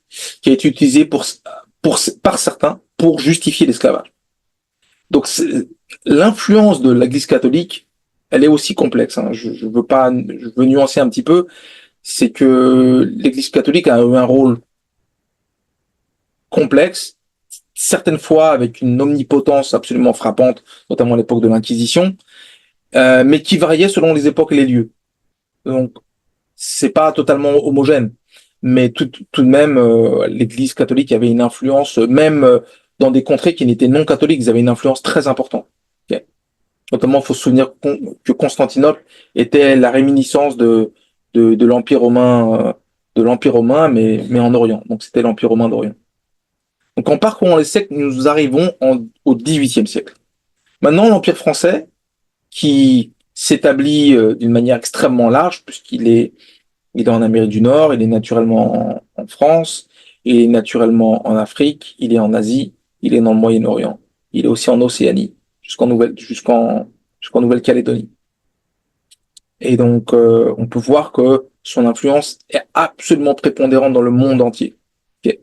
qui a été utilisé par certains pour justifier l'esclavage. Donc l'influence de l'Église catholique, elle est aussi complexe. Hein. Je veux nuancer un petit peu. C'est que l'Église catholique a eu un rôle complexe, certaines fois avec une omnipotence absolument frappante, notamment à l'époque de l'Inquisition, mais qui variait selon les époques et les lieux. Donc c'est pas totalement homogène, mais tout de même, l'Église catholique avait une influence, même dans des contrées qui n'étaient non catholiques, ils avaient une influence très importante. Okay. Notamment, il faut se souvenir que Constantinople était la réminiscence de l'Empire romain, mais en Orient. Donc c'était l'Empire romain d'Orient. Donc en parcourant les siècles, nous arrivons au XVIIIe siècle. Maintenant, l'Empire français, qui s'établit d'une manière extrêmement large, il est en Amérique du Nord, il est naturellement en France, il est naturellement en Afrique, il est en Asie, il est dans le Moyen-Orient, il est aussi en Océanie, jusqu'en Nouvelle-Calédonie. Et donc, on peut voir que son influence est absolument prépondérante dans le monde entier. Okay.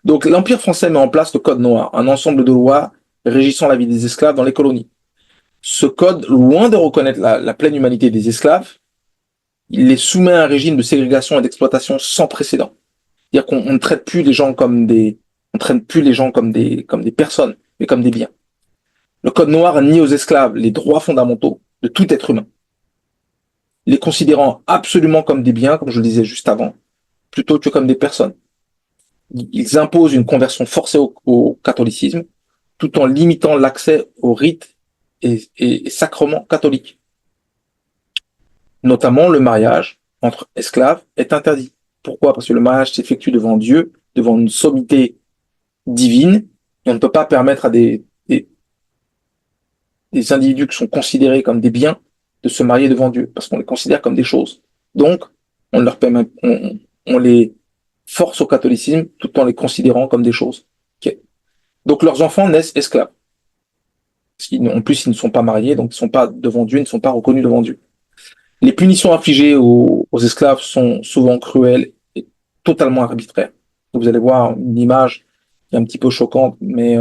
Donc, l'Empire français met en place le Code noir, un ensemble de lois régissant la vie des esclaves dans les colonies. Ce code, loin de reconnaître la pleine humanité des esclaves, il les soumet à un régime de ségrégation et d'exploitation sans précédent. C'est-à-dire qu'on ne traite plus les gens on traite plus les gens comme des personnes, mais comme des biens. Le Code noir nie aux esclaves les droits fondamentaux de tout être humain, les considérant absolument comme des biens, comme je le disais juste avant, plutôt que comme des personnes. Ils imposent une conversion forcée au catholicisme, tout en limitant l'accès aux rites et sacrements catholiques. Notamment, le mariage entre esclaves est interdit. Pourquoi? Parce que le mariage s'effectue devant Dieu, devant une sommité divine, et on ne peut pas permettre à des individus qui sont considérés comme des biens de se marier devant Dieu, parce qu'on les considère comme des choses. Donc, on leur permet, on les force au catholicisme tout en les considérant comme des choses. Okay. Donc, leurs enfants naissent esclaves. En plus, ils ne sont pas mariés, donc ils ne sont pas devant Dieu, ils ne sont pas reconnus devant Dieu. Les punitions infligées aux esclaves sont souvent cruelles et totalement arbitraires. Donc, vous allez voir une image qui est un petit peu choquante, mais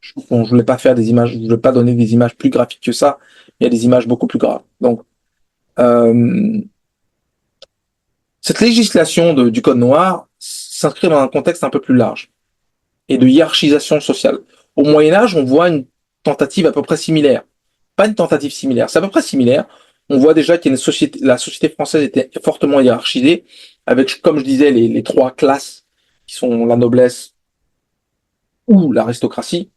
je voulais pas faire des images, je voulais pas donner des images plus graphiques que ça. Il y a des images beaucoup plus graves. Donc, euh, cette législation du Code noir s'inscrit dans un contexte un peu plus large et de hiérarchisation sociale. Au Moyen Âge, on voit une tentative à peu près similaire. Pas une tentative similaire, c'est à peu près similaire. On voit déjà que la société française était fortement hiérarchisée, avec, comme je disais, les trois classes qui sont la noblesse ou l'aristocratie,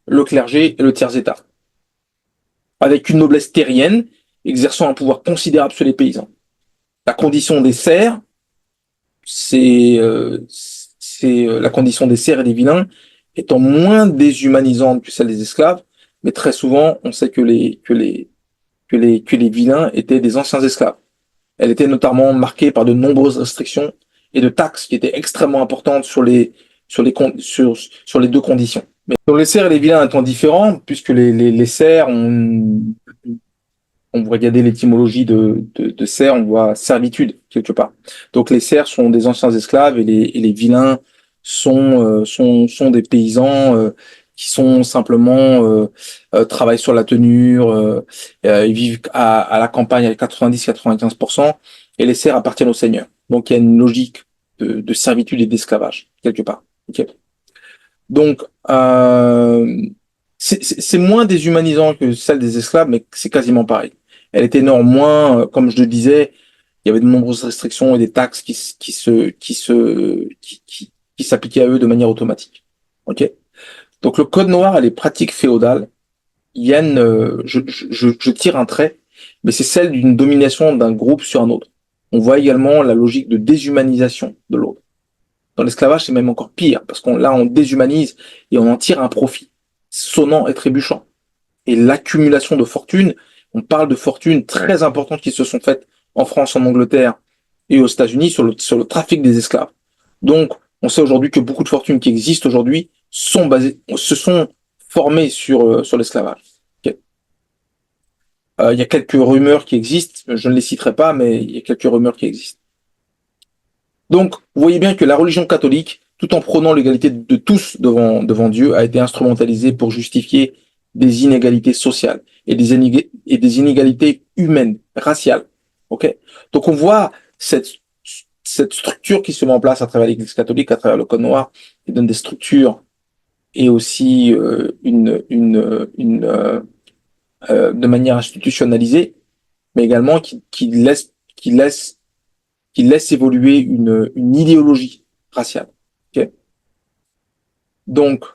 le clergé et le tiers-état. Avec une noblesse terrienne exerçant un pouvoir considérable sur les paysans. La condition des serfs, c'est la condition des serfs et des vilains étant moins déshumanisante que celle des esclaves, mais très souvent, on sait que les vilains étaient des anciens esclaves. Elle était notamment marquée par de nombreuses restrictions et de taxes qui étaient extrêmement importantes sur les deux conditions. Mais pour les serfs et les vilains étant différents, puisque les serfs on va regarder l'étymologie de serf, on voit servitude quelque part. Donc les serfs sont des anciens esclaves et les vilains sont des paysans qui sont simplement travaillent sur la tenure, ils vivent à la campagne avec 90-95%, et les serfs appartiennent au seigneur. Donc il y a une logique de servitude et d'esclavage quelque part. Okay. Donc c'est moins déshumanisant que celle des esclaves, mais c'est quasiment pareil. Elle était néanmoins, comme je le disais, il y avait de nombreuses restrictions et des taxes qui s'appliquaient à eux de manière automatique. Ok. Donc le code noir et les pratiques féodales, Yann, je tire un trait, mais c'est celle d'une domination d'un groupe sur un autre. On voit également la logique de déshumanisation de l'autre. Dans l'esclavage, c'est même encore pire, parce on déshumanise et on en tire un profit, sonnant et trébuchant. Et l'accumulation de fortunes, on parle de fortunes très importantes qui se sont faites en France, en Angleterre et aux États-Unis sur le trafic des esclaves. Donc, on sait aujourd'hui que beaucoup de fortunes qui existent aujourd'hui se sont formées sur l'esclavage. Okay. Il y a quelques rumeurs qui existent, je ne les citerai pas, mais il y a quelques rumeurs qui existent. Donc, vous voyez bien que la religion catholique, tout en prônant l'égalité de tous devant Dieu, a été instrumentalisée pour justifier des inégalités sociales et des inégalités humaines, raciales. Ok. Donc, on voit cette structure qui se met en place à travers l'Église catholique, à travers le Code noir, qui donne des structures et aussi de manière institutionnalisée, mais également qui laisse évoluer une idéologie raciale. Okay. Donc,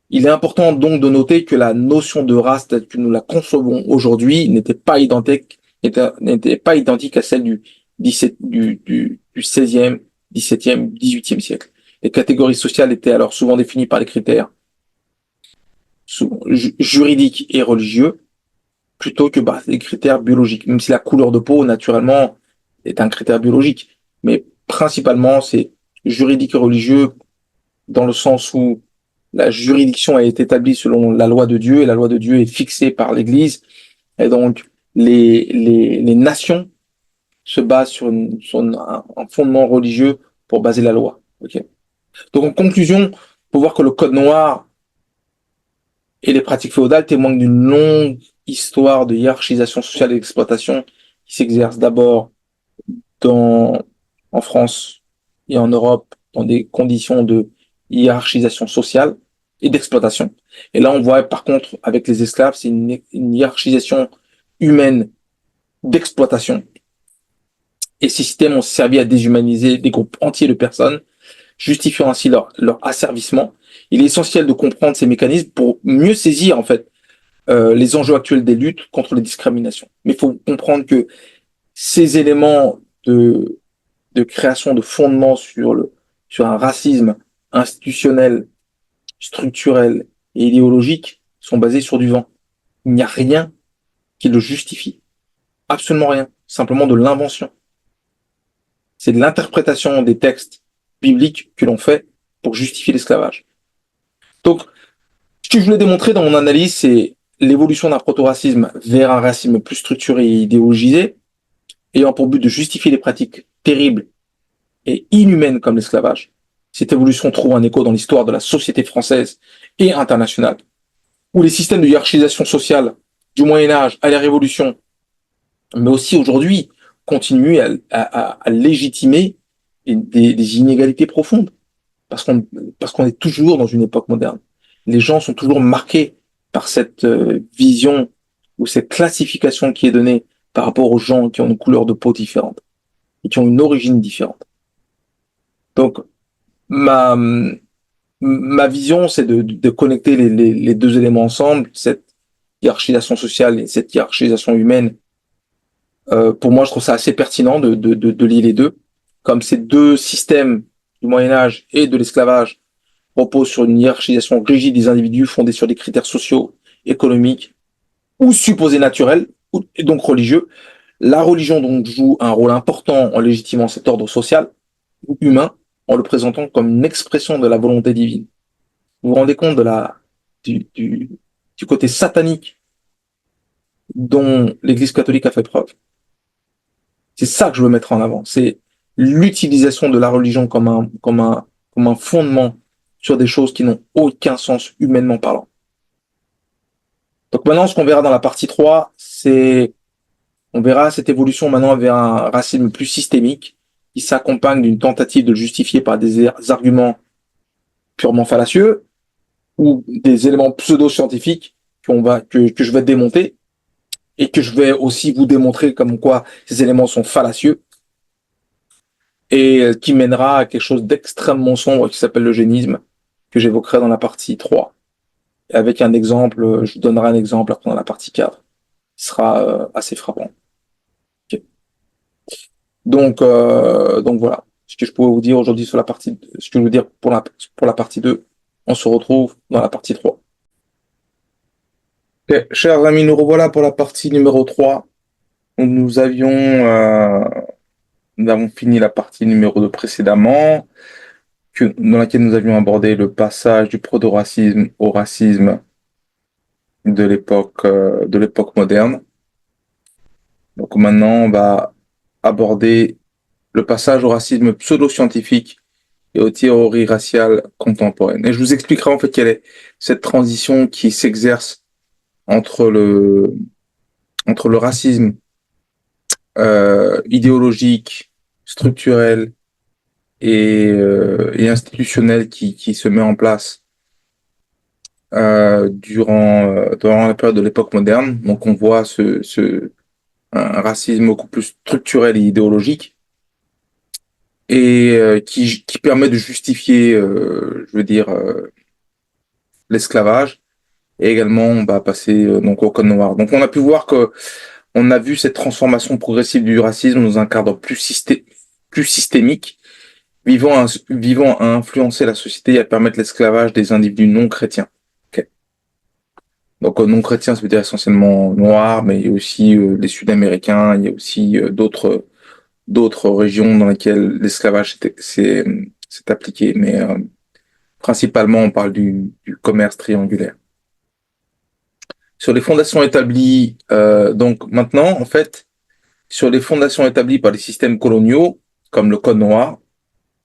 il est important donc de noter que la notion de race telle que nous la concevons aujourd'hui n'était pas identique à celle du 16e, 17e, 18e siècle. Les catégories sociales étaient alors souvent définies par des critères souvent juridiques et religieux, plutôt que des critères biologiques, même si la couleur de peau, naturellement, est un critère biologique. Mais principalement, c'est juridique et religieux dans le sens où la juridiction a été établie selon la loi de Dieu et la loi de Dieu est fixée par l'Église. Et donc, les nations se basent sur un fondement religieux pour baser la loi. Okay. Donc, en conclusion, on peut voir que le Code noir et les pratiques féodales témoignent d'une longue histoire de hiérarchisation sociale et d'exploitation qui s'exerce d'abord en France et en Europe dans des conditions de hiérarchisation sociale et d'exploitation. Et là, on voit par contre avec les esclaves, c'est une hiérarchisation humaine d'exploitation. Et ces systèmes ont servi à déshumaniser des groupes entiers de personnes, justifiant ainsi leur asservissement. Il est essentiel de comprendre ces mécanismes pour mieux saisir en fait les enjeux actuels des luttes contre les discriminations. Mais il faut comprendre que ces éléments de création de fondements sur un racisme institutionnel, structurel et idéologique sont basés sur du vent. Il n'y a rien qui le justifie. Absolument rien. Simplement de l'invention. C'est de l'interprétation des textes bibliques que l'on fait pour justifier l'esclavage. Donc, ce que je voulais démontrer dans mon analyse, c'est l'évolution d'un proto-racisme vers un racisme plus structuré et idéologisé, ayant pour but de justifier les pratiques terribles et inhumaine comme l'esclavage. Cette évolution trouve un écho dans l'histoire de la société française et internationale, où les systèmes de hiérarchisation sociale du Moyen-Âge à la Révolution, mais aussi aujourd'hui, continuent à légitimer des inégalités profondes, parce qu'on est toujours dans une époque moderne. Les gens sont toujours marqués par cette vision ou cette classification qui est donnée par rapport aux gens qui ont une couleur de peau différente et qui ont une origine différente. Donc, ma, ma vision, c'est de connecter les deux éléments ensemble, cette hiérarchisation sociale et cette hiérarchisation humaine. Pour moi, je trouve ça assez pertinent de lier les deux. Comme ces deux systèmes du Moyen-Âge et de l'esclavage reposent sur une hiérarchisation rigide des individus fondée sur des critères sociaux, économiques ou supposés naturels, et donc religieux. La religion donc joue un rôle important en légitimant cet ordre social ou humain en le présentant comme une expression de la volonté divine. Vous vous rendez compte du, du, du côté satanique dont l'Église catholique a fait preuve. C'est ça que je veux mettre en avant. C'est l'utilisation de la religion comme un fondement sur des choses qui n'ont aucun sens humainement parlant. Donc maintenant, ce qu'on verra dans la partie 3, on verra cette évolution maintenant vers un racisme plus systémique qui s'accompagne d'une tentative de le justifier par des arguments purement fallacieux ou des éléments pseudo-scientifiques que je vais démonter et que je vais aussi vous démontrer comme quoi ces éléments sont fallacieux et qui mènera à quelque chose d'extrêmement sombre qui s'appelle l'eugénisme, que j'évoquerai dans la partie 3. Et avec un exemple, je vous donnerai un exemple après dans la partie 4, qui sera assez frappant. Okay. Donc voilà, ce que je pourrais vous dire aujourd'hui sur la partie, ce que je veux dire pour la partie 2. On se retrouve dans la partie 3. Okay. Chers amis, nous revoilà pour la partie numéro 3. Nous avons fini la partie numéro 2 précédemment, dans laquelle nous avions abordé le passage du proto-racisme au racisme de l'époque moderne. Donc maintenant, on va aborder le passage au racisme pseudo-scientifique et aux théories raciales contemporaines. Et je vous expliquerai en fait quelle est cette transition qui s'exerce entre le racisme idéologique, structurel et institutionnel qui se met en place durant la période de l'époque moderne. Donc on voit un racisme beaucoup plus structurel et idéologique et qui permet de justifier, je veux dire, l'esclavage. Et également, on va passer donc au code noir. Donc on a pu voir que on a vu cette transformation progressive du racisme dans un cadre plus systémique, vivant à influencer la société et à permettre l'esclavage des individus non chrétiens. Okay. Donc non chrétiens, ça veut dire essentiellement noirs, mais il y a aussi les Sud-Américains, il y a aussi d'autres régions dans lesquelles l'esclavage s'est appliqué, mais principalement on parle du commerce triangulaire. Sur les fondations établies, donc maintenant, en fait, sur les fondations établies par les systèmes coloniaux, comme le Code noir,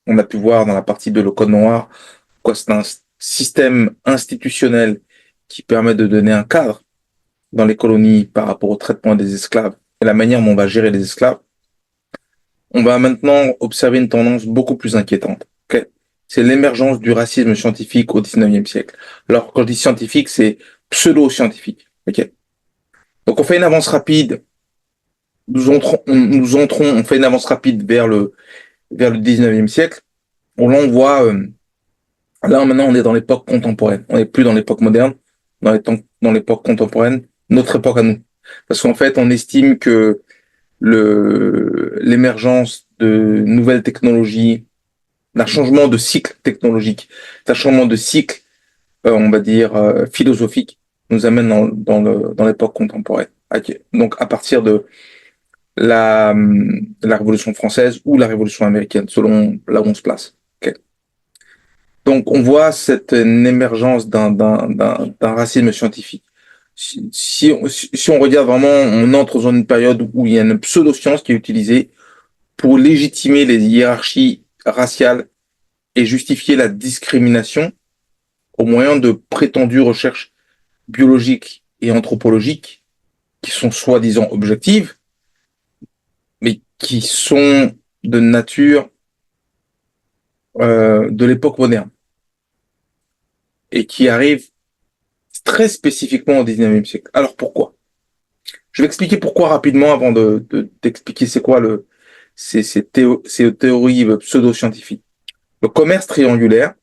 on a pu voir dans la partie de le Code noir, quoi, c'est un système institutionnel qui permet de donner un cadre dans les colonies par rapport au traitement des esclaves et la manière dont on va gérer les esclaves. On va maintenant observer une tendance beaucoup plus inquiétante. Okay, c'est l'émergence du racisme scientifique au XIXe siècle. Alors, quand je dis scientifique, c'est pseudo-scientifique. Okay, donc, on fait une avance rapide. On fait une avance rapide vers le 19e siècle. Bon, là, on voit, là, maintenant, on est dans l'époque contemporaine. On n'est plus dans l'époque moderne, dans l'époque contemporaine, notre époque à nous. Parce qu'en fait, on estime que l'émergence de nouvelles technologies, d'un changement de cycle technologique, d'un changement de cycle, on va dire, philosophique, nous amène dans l'époque contemporaine. Okay. Donc, à partir de la Révolution française ou la Révolution américaine, selon là où on se place. Okay. Donc, on voit cette émergence d'un racisme scientifique. Si on regarde vraiment, on entre dans une période où il y a une pseudo-science qui est utilisée pour légitimer les hiérarchies raciales et justifier la discrimination au moyen de prétendues recherches biologiques et anthropologiques qui sont soi-disant objectives, mais qui sont de nature de l'époque moderne et qui arrivent très spécifiquement au 19e siècle. Alors pourquoi? Je vais expliquer pourquoi rapidement avant d'expliquer c'est quoi ces théories pseudo-scientifiques. Le commerce triangulaire,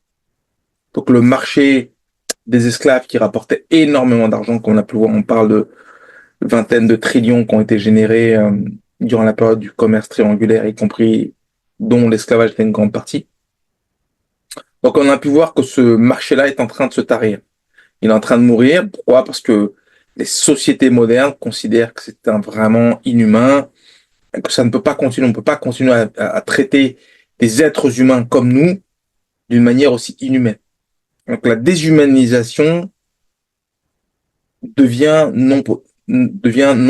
donc le marché des esclaves qui rapportait énormément d'argent, comme on a pu voir, on parle de vingtaines de trillions qui ont été générés durant la période du commerce triangulaire, y compris dont l'esclavage était une grande partie. Donc on a pu voir que ce marché-là est en train de se tarir. Il est en train de mourir. Pourquoi? Parce que les sociétés modernes considèrent que c'est vraiment inhumain, que ça ne peut pas continuer. On ne peut pas continuer à traiter des êtres humains comme nous d'une manière aussi inhumaine. Donc la déshumanisation devient non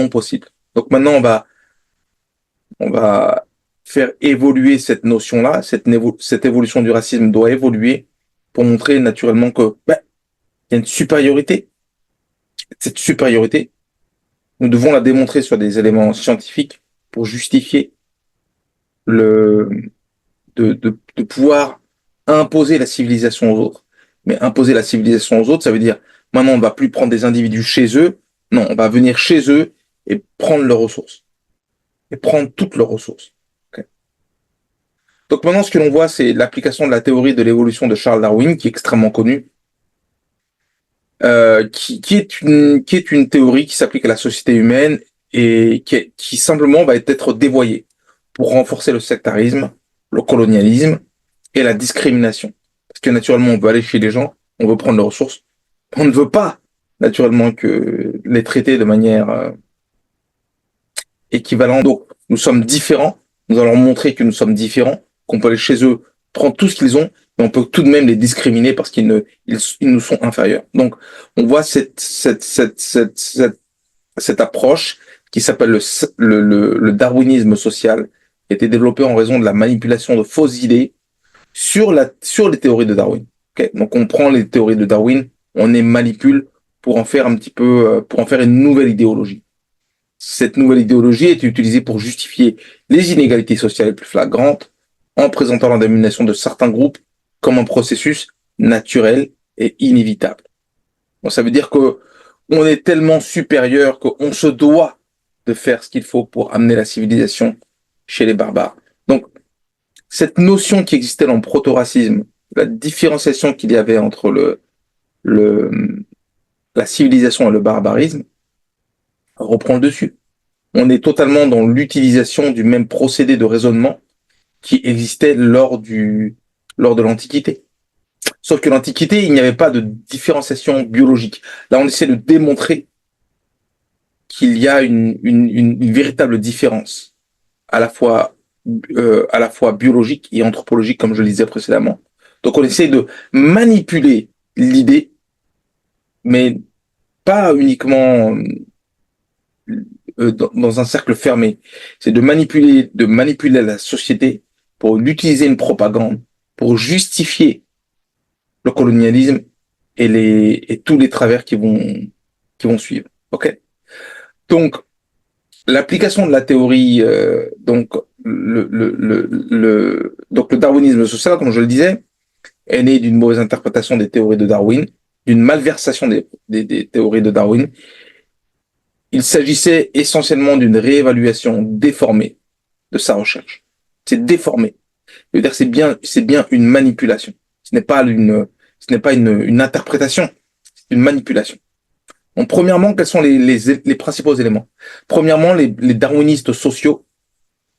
possible. Donc maintenant on va faire évoluer cette notion-là, cette évolution du racisme doit évoluer pour montrer naturellement que il y a une supériorité. Cette supériorité, nous devons la démontrer sur des éléments scientifiques pour justifier de pouvoir imposer la civilisation aux autres. Mais imposer la civilisation aux autres, ça veut dire maintenant on ne va plus prendre des individus chez eux, non, on va venir chez eux et prendre leurs ressources. Et prendre toutes leurs ressources. Okay. Donc maintenant, ce que l'on voit, c'est l'application de la théorie de l'évolution de Charles Darwin, qui est extrêmement connue, qui est une théorie qui s'applique à la société humaine et qui simplement va être dévoyée pour renforcer le sectarisme, le colonialisme et la discrimination. Parce que naturellement, on veut aller chez les gens, on veut prendre leurs ressources. On ne veut pas, naturellement, que les traiter de manière équivalente. Donc, nous sommes différents. Nous allons montrer que nous sommes différents, qu'on peut aller chez eux, prendre tout ce qu'ils ont, mais on peut tout de même les discriminer parce qu'ils nous sont inférieurs. Donc, on voit cette approche qui s'appelle le darwinisme social, qui a été développé en raison de la manipulation de fausses idées sur les théories de Darwin. Okay, donc on prend les théories de Darwin, on les manipule pour en faire un petit peu, pour en faire une nouvelle idéologie. Cette nouvelle idéologie est utilisée pour justifier les inégalités sociales les plus flagrantes, en présentant la domination de certains groupes comme un processus naturel et inévitable. Donc ça veut dire que on est tellement supérieur qu'on se doit de faire ce qu'il faut pour amener la civilisation chez les barbares. Donc cette notion qui existait dans le proto-racisme, la différenciation qu'il y avait entre le, la civilisation et le barbarisme, reprend le dessus. On est totalement dans l'utilisation du même procédé de raisonnement qui existait lors de l'Antiquité. Sauf que l'Antiquité, il n'y avait pas de différenciation biologique. Là, on essaie de démontrer qu'il y a une véritable différence, à la fois biologique et anthropologique, comme je le disais précédemment. Donc, on essaie de manipuler l'idée, mais pas uniquement dans un cercle fermé. C'est de manipuler la société pour utiliser une propagande, pour justifier le colonialisme et tous les travers qui vont suivre. Ok. Donc, l'application de la théorie, donc le darwinisme social, comme je le disais, est né d'une mauvaise interprétation des théories de Darwin, d'une malversation des théories de Darwin. Il s'agissait essentiellement d'une réévaluation déformée de sa recherche. C'est déformé. C'est-à-dire c'est bien une manipulation. Ce n'est pas une interprétation, c'est une manipulation. Donc, premièrement, quels sont les principaux éléments? Premièrement, les darwinistes sociaux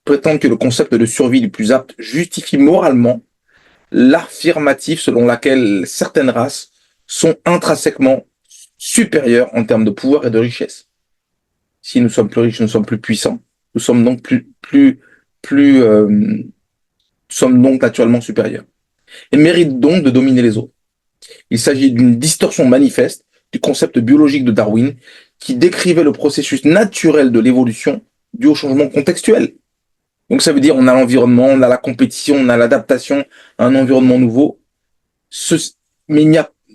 prétendent que le concept de survie du plus apte justifie moralement l'affirmative selon laquelle certaines races sont intrinsèquement supérieures en termes de pouvoir et de richesse. Si nous sommes plus riches, nous sommes plus puissants. Nous sommes donc sommes donc naturellement supérieurs et méritent donc de dominer les autres. Il s'agit d'une distorsion manifeste du concept biologique de Darwin qui décrivait le processus naturel de l'évolution dû au changement contextuel. Donc ça veut dire on a l'environnement, on a la compétition, on a l'adaptation à un environnement nouveau. Mais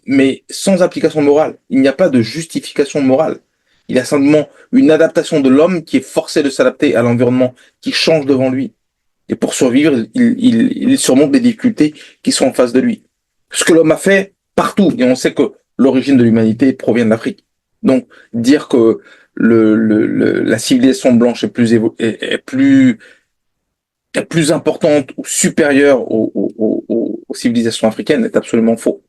mais sans application morale, il n'y a pas de justification morale. Il y a simplement une adaptation de l'homme qui est forcé de s'adapter à l'environnement qui change devant lui. Et pour survivre, il surmonte les difficultés qui sont en face de lui. Ce que l'homme a fait partout, et on sait que l'origine de l'humanité provient de l'Afrique. Donc, dire que la civilisation blanche est plus importante ou supérieure aux civilisations africaines est absolument faux.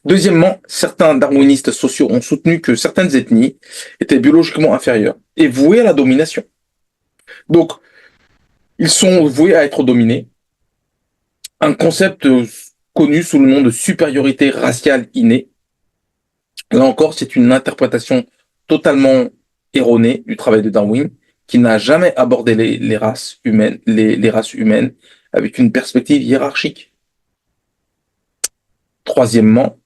Deuxièmement, certains darwinistes sociaux ont soutenu que certaines ethnies étaient biologiquement inférieures et vouées à la domination. Donc, ils sont voués à être dominés. Un concept connu sous le nom de supériorité raciale innée. Là encore, c'est une interprétation totalement erronée du travail de Darwin, qui n'a jamais abordé les races humaines, les races humaines avec une perspective hiérarchique. Troisièmement,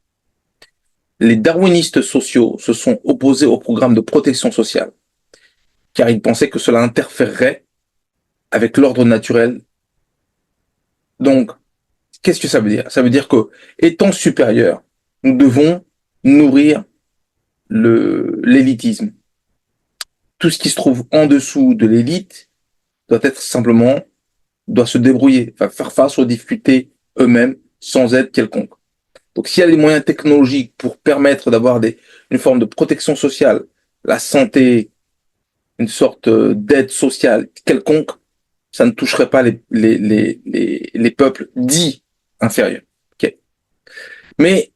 les darwinistes sociaux se sont opposés au programme de protection sociale, car ils pensaient que cela interférerait avec l'ordre naturel. Donc, qu'est-ce que ça veut dire? Ça veut dire que, étant supérieurs, nous devons nourrir l'élitisme. Tout ce qui se trouve en dessous de l'élite doit se débrouiller, faire face aux difficultés eux-mêmes sans aide quelconque. Donc, s'il y a des moyens technologiques pour permettre d'avoir une forme de protection sociale, la santé, une sorte d'aide sociale quelconque, ça ne toucherait pas les peuples dits inférieurs. Okay. Mais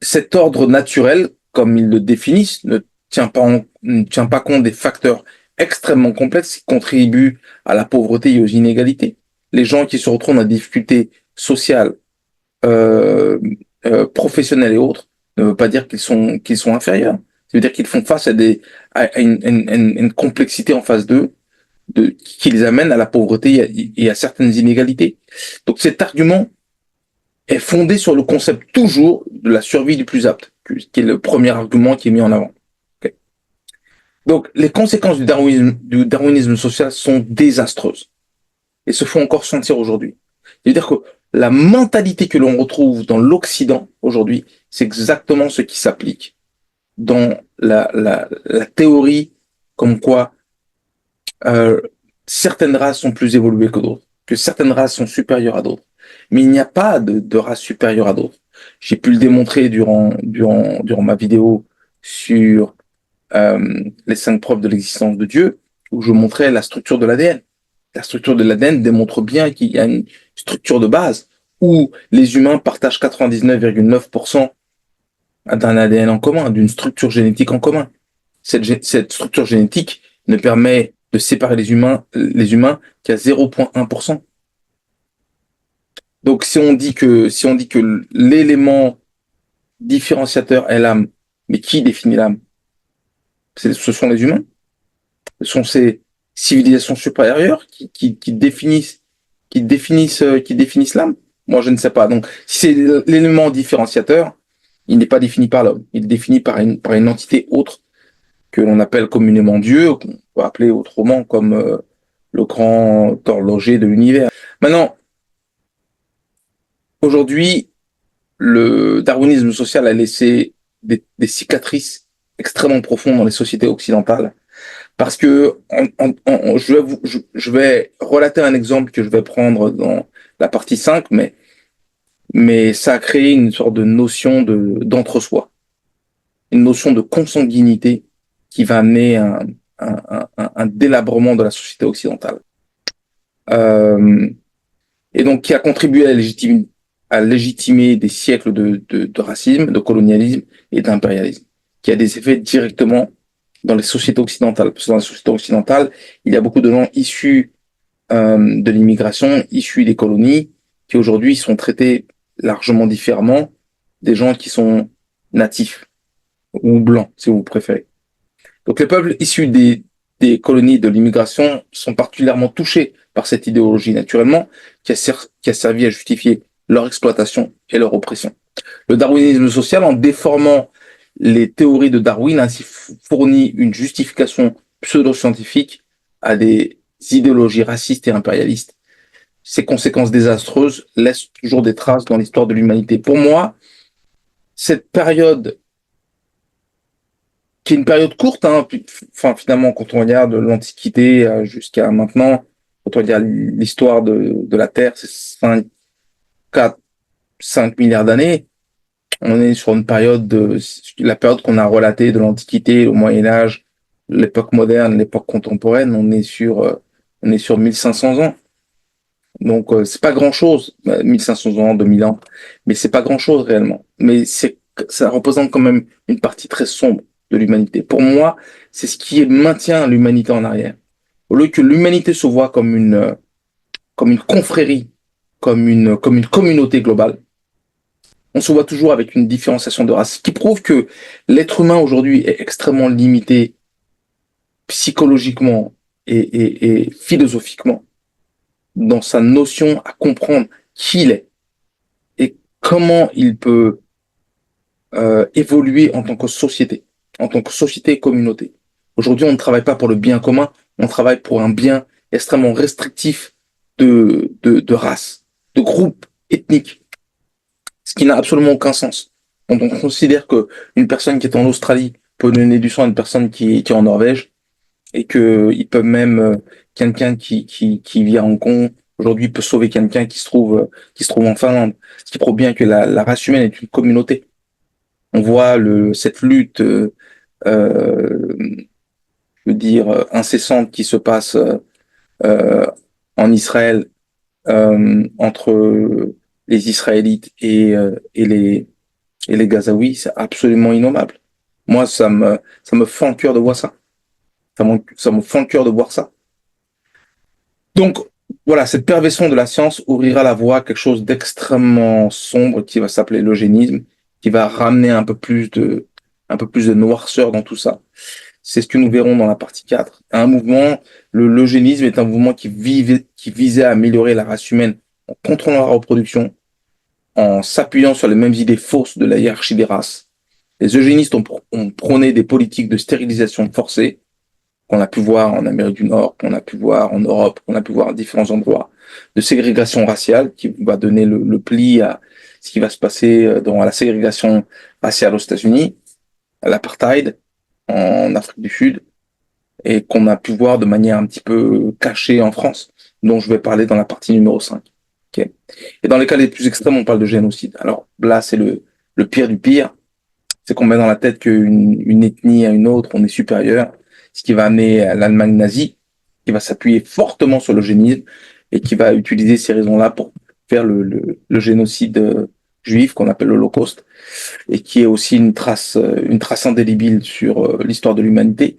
cet ordre naturel, comme ils le définissent, ne tient pas compte des facteurs extrêmement complexes qui contribuent à la pauvreté et aux inégalités. Les gens qui se retrouvent dans des difficultés sociales, professionnelles et autres, ne veut pas dire qu'ils sont inférieurs. Ça veut dire qu'ils font face à une complexité en face d'eux qui les amène à la pauvreté et à certaines inégalités. Donc cet argument est fondé sur le concept toujours de la survie du plus apte, qui est le premier argument qui est mis en avant. Okay. Donc, les conséquences du darwinisme social sont désastreuses et se font encore sentir aujourd'hui. C'est-à-dire que la mentalité que l'on retrouve dans l'Occident aujourd'hui, c'est exactement ce qui s'applique dans la théorie comme quoi euh, certaines races sont plus évoluées que d'autres, que certaines races sont supérieures à d'autres. Mais il n'y a pas de race supérieure à d'autres. J'ai pu le démontrer durant ma vidéo sur les 5 preuves de l'existence de Dieu, où je montrais la structure de l'ADN. La structure de l'ADN démontre bien qu'il y a une structure de base où les humains partagent 99,9% d'un ADN en commun, d'une structure génétique en commun. Cette structure génétique ne permet de séparer les humains qu'à 0,1%. Donc si on dit que l'élément différenciateur est l'âme, mais qui définit l'âme? Ce sont les humains. Ce sont ces civilisations supérieures qui définissent l'âme. Moi, je ne sais pas. Donc, si c'est l'élément différenciateur, il n'est pas défini par l'homme. Il est défini par une entité autre que l'on appelle communément Dieu, qu'on peut appeler autrement comme le grand horloger de l'univers. Maintenant, aujourd'hui, le darwinisme social a laissé des cicatrices extrêmement profondes dans les sociétés occidentales. Parce que je vais relater un exemple que je vais prendre dans la partie 5, mais ça a créé une sorte de notion d'entre-soi, une notion de consanguinité qui va amener un délabrement de la société occidentale. Euh, et donc qui a contribué à légitimer des siècles de racisme, de colonialisme et d'impérialisme, qui a des effets directement dans les sociétés occidentales. Parce que dans les sociétés occidentales, il y a beaucoup de gens issus de l'immigration, issus des colonies, qui aujourd'hui sont traités largement différemment des gens qui sont natifs ou blancs, si vous préférez. Donc les peuples issus des colonies de l'immigration sont particulièrement touchés par cette idéologie naturellement qui a servi à justifier leur exploitation et leur oppression. Le darwinisme social, en déformant les théories de Darwin, a ainsi fourni une justification pseudo-scientifique à des idéologies racistes et impérialistes. Ces conséquences désastreuses laissent toujours des traces dans l'histoire de l'humanité. Pour moi, cette période qui est une période courte, hein, enfin finalement quand on regarde l'Antiquité jusqu'à maintenant, quand on regarde l'histoire de la Terre, c'est 5, 4, 5 milliards d'années. On est sur une période la période qu'on a relatée de l'Antiquité, au Moyen Âge, l'époque moderne, l'époque contemporaine, on est sur 1500 ans. Donc c'est pas grand-chose, 1500 ans, 2000 ans, mais c'est pas grand-chose réellement. Mais ça représente quand même une partie très sombre de l'humanité. Pour moi, c'est ce qui maintient l'humanité en arrière. Au lieu que l'humanité se voit comme une confrérie, comme une communauté globale, on se voit toujours avec une différenciation de race, ce qui prouve que l'être humain aujourd'hui est extrêmement limité psychologiquement et philosophiquement dans sa notion à comprendre qui il est et comment il peut évoluer en tant que société et communauté. Aujourd'hui, on ne travaille pas pour le bien commun, on travaille pour un bien extrêmement restrictif de race, de groupe ethnique, ce qui n'a absolument aucun sens. Quand on considère qu'une personne qui est en Australie peut donner du sang à une personne qui est en Norvège, et que ils peuvent même quelqu'un qui vit à Hong Kong aujourd'hui peut sauver quelqu'un qui se trouve en Finlande, ce qui prouve bien que la race humaine est une communauté. On voit cette lutte, je veux dire incessante qui se passe euh, en Israël entre les Israélites et les Gazaouis, c'est absolument innommable. Moi, ça me fend le cœur de voir ça. Ça me fend le cœur de voir ça. Donc, voilà, cette perversion de la science ouvrira la voie à quelque chose d'extrêmement sombre qui va s'appeler l'eugénisme, qui va ramener un peu plus de noirceur dans tout ça. C'est ce que nous verrons dans la partie 4. L'eugénisme est un mouvement qui visait à améliorer la race humaine en contrôlant la reproduction, en s'appuyant sur les mêmes idées fausses de la hiérarchie des races. Les eugénistes ont prôné des politiques de stérilisation forcée, qu'on a pu voir en Amérique du Nord, qu'on a pu voir en Europe, qu'on a pu voir à différents endroits, de ségrégation raciale qui va donner le pli à ce qui va se passer dans la ségrégation raciale aux États-Unis, à l'apartheid en Afrique du Sud, et qu'on a pu voir de manière un petit peu cachée en France, dont je vais parler dans la partie numéro 5. Okay. Et dans les cas les plus extrêmes, on parle de génocide. Alors là, c'est le pire du pire. C'est qu'on met dans la tête qu'une ethnie à une autre, on est supérieur, ce qui va amener à l'Allemagne nazie, qui va s'appuyer fortement sur l'eugénisme et qui va utiliser ces raisons-là pour faire le génocide juif qu'on appelle l'Holocauste et qui est aussi une trace indélébile sur l'histoire de l'humanité.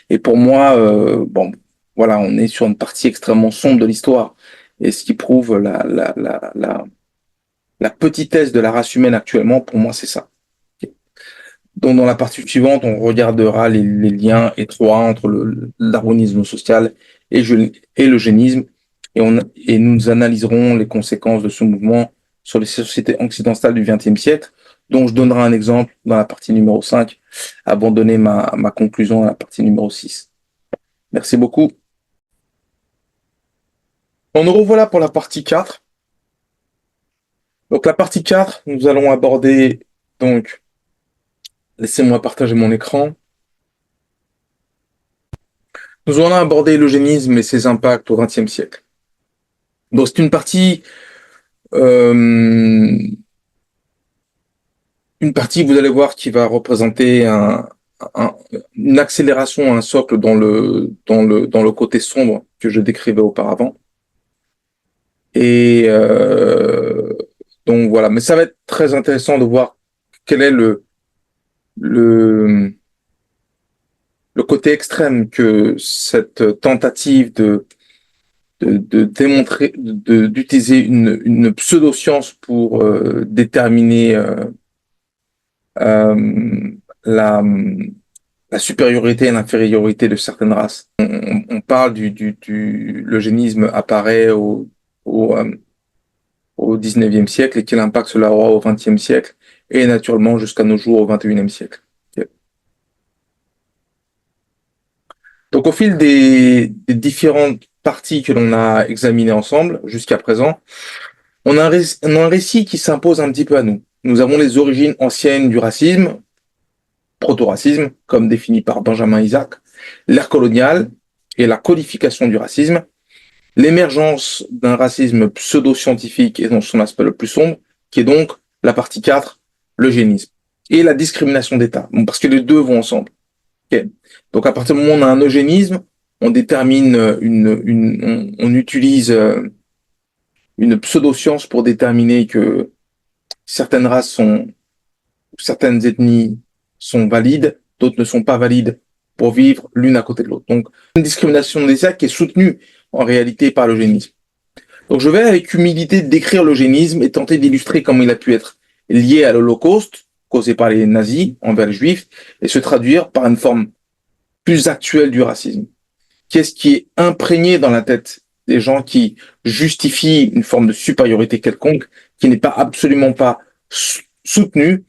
Et pour moi, bon, voilà, on est sur une partie extrêmement sombre de l'histoire et ce qui prouve la petitesse de la race humaine actuellement, pour moi, c'est ça. Donc, dans la partie suivante, on regardera les liens étroits entre le darwinisme social et l'eugénisme, et nous analyserons les conséquences de ce mouvement sur les sociétés occidentales du XXe siècle, dont je donnerai un exemple dans la partie numéro 5, avant de donner ma conclusion à la partie numéro 6. Merci beaucoup. On nous revoilà pour la partie 4. Donc, la partie 4, nous allons aborder, donc, laissez-moi partager mon écran. Nous allons aborder l'eugénisme et ses impacts au XXe siècle. Donc c'est une partie, vous allez voir, qui va représenter une accélération, un socle dans le côté sombre que je décrivais auparavant. Et donc voilà, mais ça va être très intéressant de voir quel est le côté extrême que cette tentative de démontrer, d'utiliser une pseudo-science pour déterminer euh, la, la supériorité et l'infériorité de certaines races. On parle l'eugénisme apparaît au 19e siècle et quel impact cela aura au 20e siècle et naturellement jusqu'à nos jours au 21e siècle. Okay. Donc au fil des différentes parties que l'on a examinées ensemble jusqu'à présent, on a un récit qui s'impose un petit peu à nous. Nous avons les origines anciennes du racisme, proto-racisme, comme défini par Benjamin Isaac, l'ère coloniale et la codification du racisme, l'émergence d'un racisme pseudo-scientifique et dans son aspect le plus sombre, qui est donc la partie 4, l'eugénisme, et la discrimination d'État, parce que les deux vont ensemble. Okay. Donc à partir du moment où on a un eugénisme, on détermine on utilise une pseudo-science pour déterminer que certaines races certaines ethnies sont valides, d'autres ne sont pas valides pour vivre l'une à côté de l'autre. Donc, une discrimination des actes qui est soutenue en réalité par l'eugénisme. Donc, je vais avec humilité décrire l'eugénisme et tenter d'illustrer comment il a pu être lié à l'Holocauste, causé par les nazis envers les juifs, et se traduire par une forme plus actuelle du racisme. Qu'est-ce qui est imprégné dans la tête des gens qui justifient une forme de supériorité quelconque, qui n'est pas absolument pas soutenue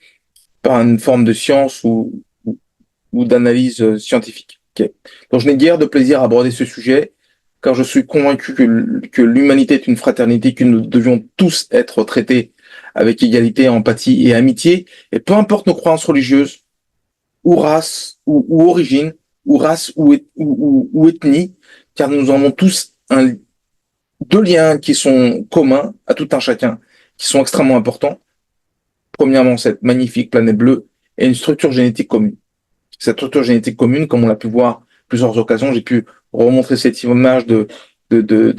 par une forme de science ou d'analyse scientifique. Okay. Donc je n'ai guère de plaisir à aborder ce sujet, car je suis convaincu que l'humanité est une fraternité, que nous devions tous être traités avec égalité, empathie et amitié, et peu importe nos croyances religieuses, ou race, ou origine, ou race, ou ethnie, car nous en avons tous deux liens qui sont communs à tout un chacun, qui sont extrêmement importants. Premièrement, cette magnifique planète bleue et une structure génétique commune. Cette structure génétique commune, comme on l'a pu voir à plusieurs occasions, j'ai pu remontrer cette image de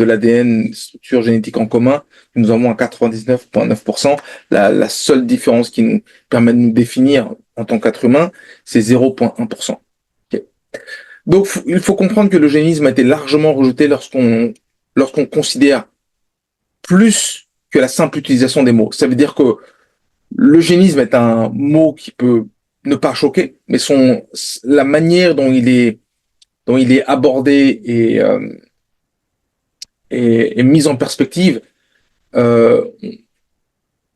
l'ADN, structure génétique en commun, que nous avons à 99,9%. La seule différence qui nous permet de nous définir en tant qu'être humain, c'est 0,1%. Okay. Donc, il faut comprendre que l'eugénisme a été largement rejeté lorsqu'on considère plus que la simple utilisation des mots. Ça veut dire que l'eugénisme est un mot qui peut ne pas choquer, mais la manière dont il est abordé et mise en perspective euh,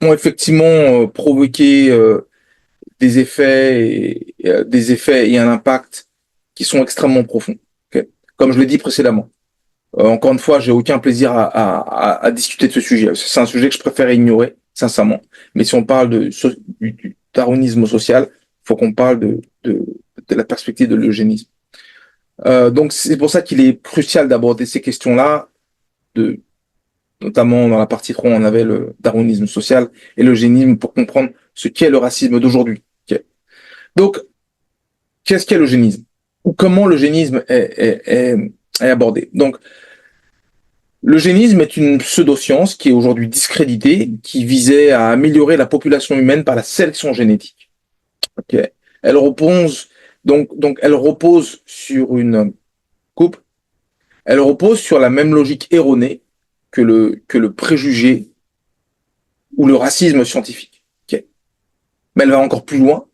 ont effectivement provoqué des effets et un impact qui sont extrêmement profonds. comme je l'ai dit précédemment. Encore une fois, j'ai aucun plaisir à discuter de ce sujet. C'est un sujet que je préfère ignorer, sincèrement. Mais si on parle du darwinisme social, il faut qu'on parle de la perspective de l'eugénisme. Donc c'est pour ça qu'il est crucial d'aborder ces questions-là, notamment dans la partie 3, on avait le darwinisme social et l'eugénisme pour comprendre ce qu'est le racisme d'aujourd'hui. Okay. Donc, qu'est-ce qu'est l'eugénisme? Ou comment l'eugénisme est abordé? Donc, l'eugénisme est une pseudo-science qui est aujourd'hui discréditée, qui visait à améliorer la population humaine par la sélection génétique. Okay. Elle repose elle repose sur une coupe. Elle repose sur la même logique erronée que le préjugé ou le racisme scientifique. Okay. Mais elle va encore plus loin,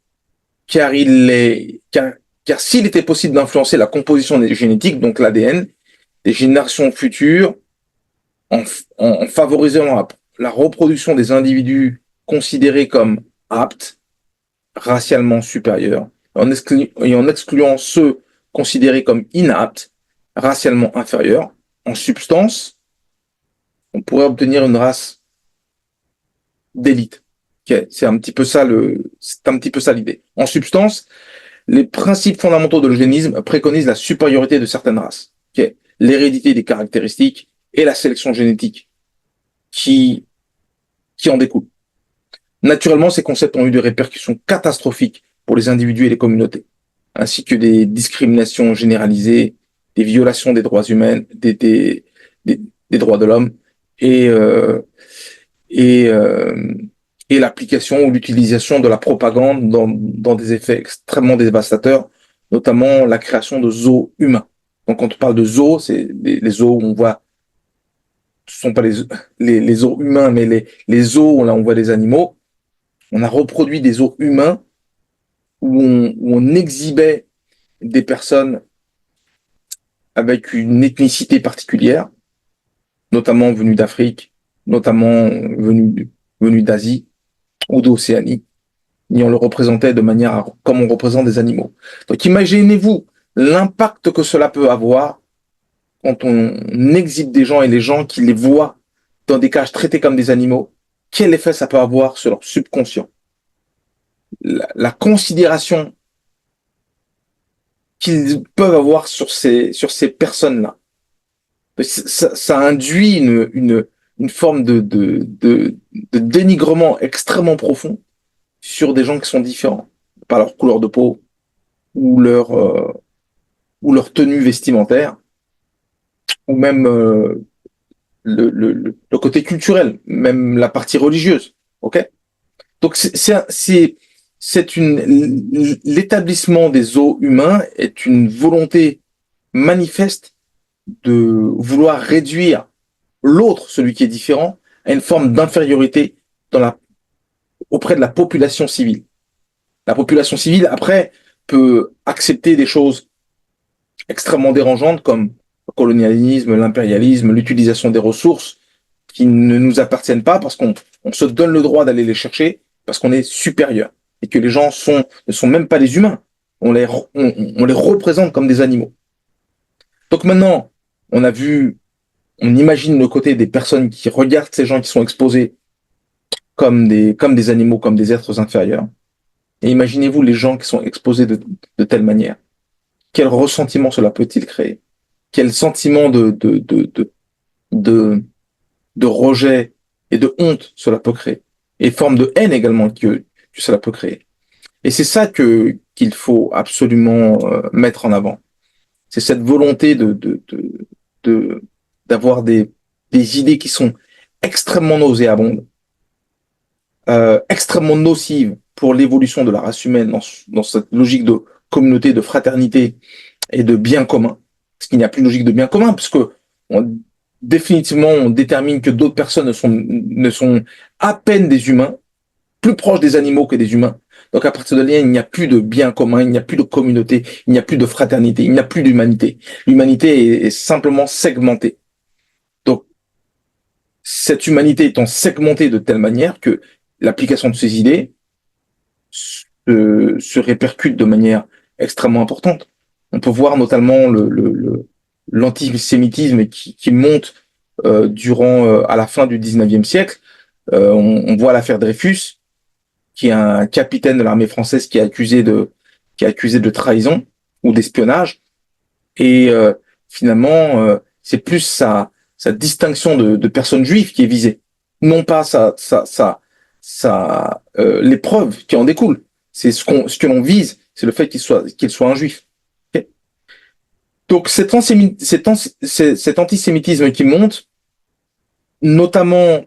car s'il était possible d'influencer la composition des génétiques, donc l'ADN, des générations futures, en, en favorisant la reproduction des individus considérés comme aptes, racialement supérieurs, et en excluant ceux considérés comme inaptes, racialement inférieurs, en substance, on pourrait obtenir une race d'élite. Okay. C'est un petit peu ça l'idée. En substance, les principes fondamentaux de l'eugénisme préconisent la supériorité de certaines races. Okay. L'hérédité des caractéristiques et la sélection génétique qui en découlent. Naturellement, ces concepts ont eu des répercussions catastrophiques pour les individus et les communautés, ainsi que des discriminations généralisées, des violations des droits humains, des droits de l'homme et et, euh, et l'application ou l'utilisation de la propagande dans des effets extrêmement dévastateurs, notamment la création de zoos humains. Donc quand on parle de zoos, c'est les zoos où on voit, ce ne sont pas les zoos humains, mais les zoos où là on voit des animaux. On a reproduit des zoos humains où on exhibait des personnes avec une ethnicité particulière, notamment venues d'Afrique, notamment venues d'Asie ou d'Océanie, et on le représentait de manière comme on représente des animaux. Donc imaginez-vous l'impact que cela peut avoir quand on exhibe des gens et les gens qui les voient dans des cages traités comme des animaux, quel effet ça peut avoir sur leur subconscient. La considération qu'ils peuvent avoir sur ces personnes-là. Ça induit une forme de dénigrement extrêmement profond sur des gens qui sont différents, par leur couleur de peau ou leur tenue vestimentaire, ou même le côté culturel, même la partie religieuse. Ok. Donc l'établissement des zoos humains est une volonté manifeste de vouloir réduire l'autre, celui qui est différent, à une forme d'infériorité auprès de la population civile. La population civile, après, peut accepter des choses extrêmement dérangeantes comme le colonialisme, l'impérialisme, l'utilisation des ressources qui ne nous appartiennent pas parce qu'on se donne le droit d'aller les chercher parce qu'on est supérieur et que les gens ne sont même pas des humains. On les représente comme des animaux. Donc maintenant, on imagine le côté des personnes qui regardent ces gens qui sont exposés comme des animaux, comme des êtres inférieurs. Et imaginez-vous les gens qui sont exposés de telle manière. Quel ressentiment cela peut-il créer? Quel sentiment de rejet et de honte cela peut créer? Et forme de haine également que cela peut créer. Et c'est ça qu'il faut absolument mettre en avant. C'est cette volonté d'avoir des idées qui sont extrêmement nauséabondes, extrêmement nocives pour l'évolution de la race humaine dans cette logique de communauté, de fraternité et de bien commun. Parce qu'il n'y a plus de logique de bien commun, puisque définitivement, on détermine que d'autres personnes ne sont à peine des humains, plus proches des animaux que des humains. Donc à partir de là, il n'y a plus de bien commun, il n'y a plus de communauté, il n'y a plus de fraternité, il n'y a plus d'humanité. L'humanité est simplement segmentée. Donc cette humanité étant segmentée de telle manière que l'application de ces idées se répercute de manière extrêmement importante. On peut voir notamment l'antisémitisme qui monte durant à la fin du 19e siècle. On voit l'affaire Dreyfus, qui est un capitaine de l'armée française qui est accusé de trahison ou d'espionnage. Et finalement, c'est plus sa distinction de personne juive qui est visée, non pas les preuves qui en découlent. C'est ce que l'on vise, c'est le fait qu'il soit un juif. Okay. Donc cet antisémitisme qui monte, notamment,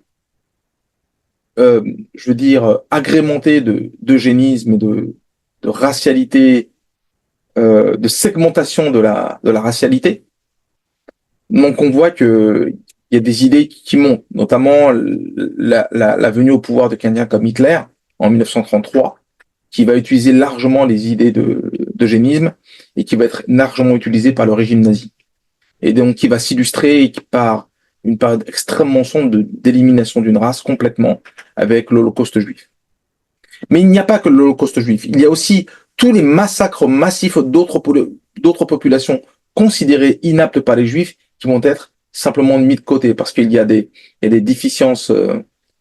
je veux dire, agrémenté d'eugénisme et de racialité, de segmentation de la racialité. Donc on voit que il y a des idées qui montent, notamment la venue au pouvoir de quelqu'un comme Hitler en 1933, qui va utiliser largement les idées d'eugénisme et qui va être largement utilisé par le régime nazi. Et donc qui va s'illustrer par une période extrêmement sombre d'élimination d'une race complètement avec l'Holocauste juif. Mais il n'y a pas que l'Holocauste juif, il y a aussi tous les massacres massifs d'autres populations considérées inaptes par les juifs qui vont être simplement mis de côté parce qu'il y a il y a des déficiences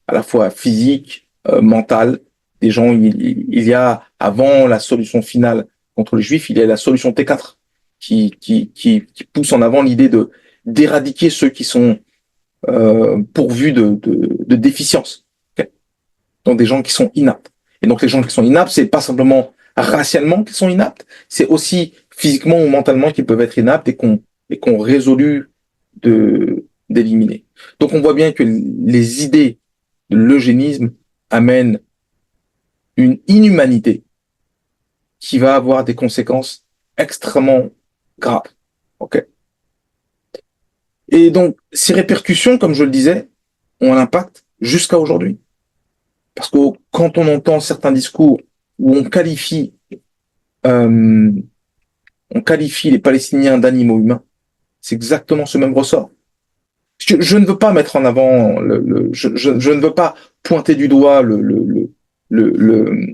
à la fois physiques, mentales. Des gens, il y a, avant la solution finale contre les juifs, il y a la solution T4 qui pousse en avant l'idée d'éradiquer ceux qui sont pourvus de déficiences. Okay. Donc des gens qui sont inaptes. Et donc les gens qui sont inaptes, c'est pas simplement racialement qu'ils sont inaptes, c'est aussi physiquement ou mentalement qu'ils peuvent être inaptes et qu'on résolu d'éliminer. Donc on voit bien que les idées de l'eugénisme amènent une inhumanité qui va avoir des conséquences extrêmement graves. Okay. Et donc ces répercussions, comme je le disais, ont un impact jusqu'à aujourd'hui. Parce que quand on entend certains discours où on qualifie les Palestiniens d'animaux humains, c'est exactement ce même ressort. Je ne veux pas mettre en avant, je ne veux pas pointer du doigt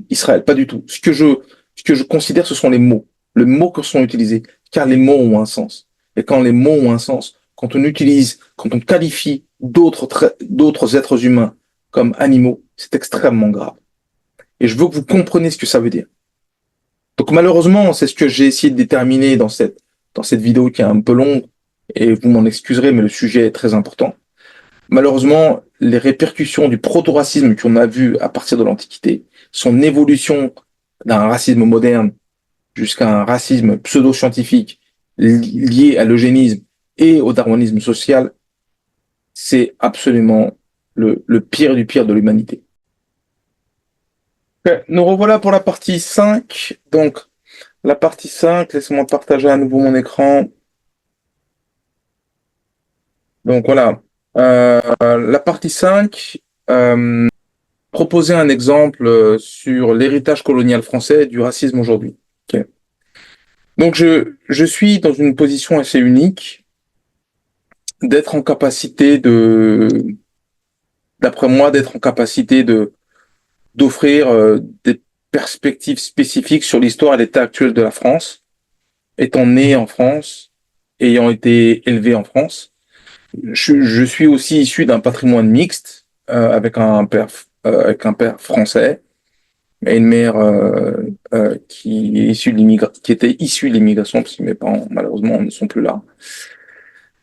Israël, pas du tout. Ce que je considère, ce sont les mots qui sont utilisés, car les mots ont un sens. Et quand les mots ont un sens, quand on qualifie d'autres êtres humains comme animaux, c'est extrêmement grave. Et je veux que vous compreniez ce que ça veut dire. Donc malheureusement, c'est ce que j'ai essayé de déterminer dans cette vidéo qui est un peu longue, et vous m'en excuserez, mais le sujet est très important. Malheureusement, les répercussions du proto-racisme qu'on a vu à partir de l'Antiquité, son évolution d'un racisme moderne jusqu'à un racisme pseudo-scientifique lié à l'eugénisme et au darwinisme social, c'est absolument le pire du pire de l'humanité. Okay, nous revoilà pour la partie 5. Donc, la partie 5, laissez-moi partager à nouveau mon écran. Donc voilà, la partie 5, proposer un exemple sur l'héritage colonial français et du racisme aujourd'hui. Okay. Donc je suis dans une position assez unique d'être en capacité d'après moi, d'être en capacité d'offrir des perspectives spécifiques sur l'histoire et l'état actuel de la France, étant né en France, ayant été élevé en France. Je suis aussi issu d'un patrimoine mixte avec un père français et une mère qui était issue de l'immigration, parce que mes parents malheureusement ne sont plus là.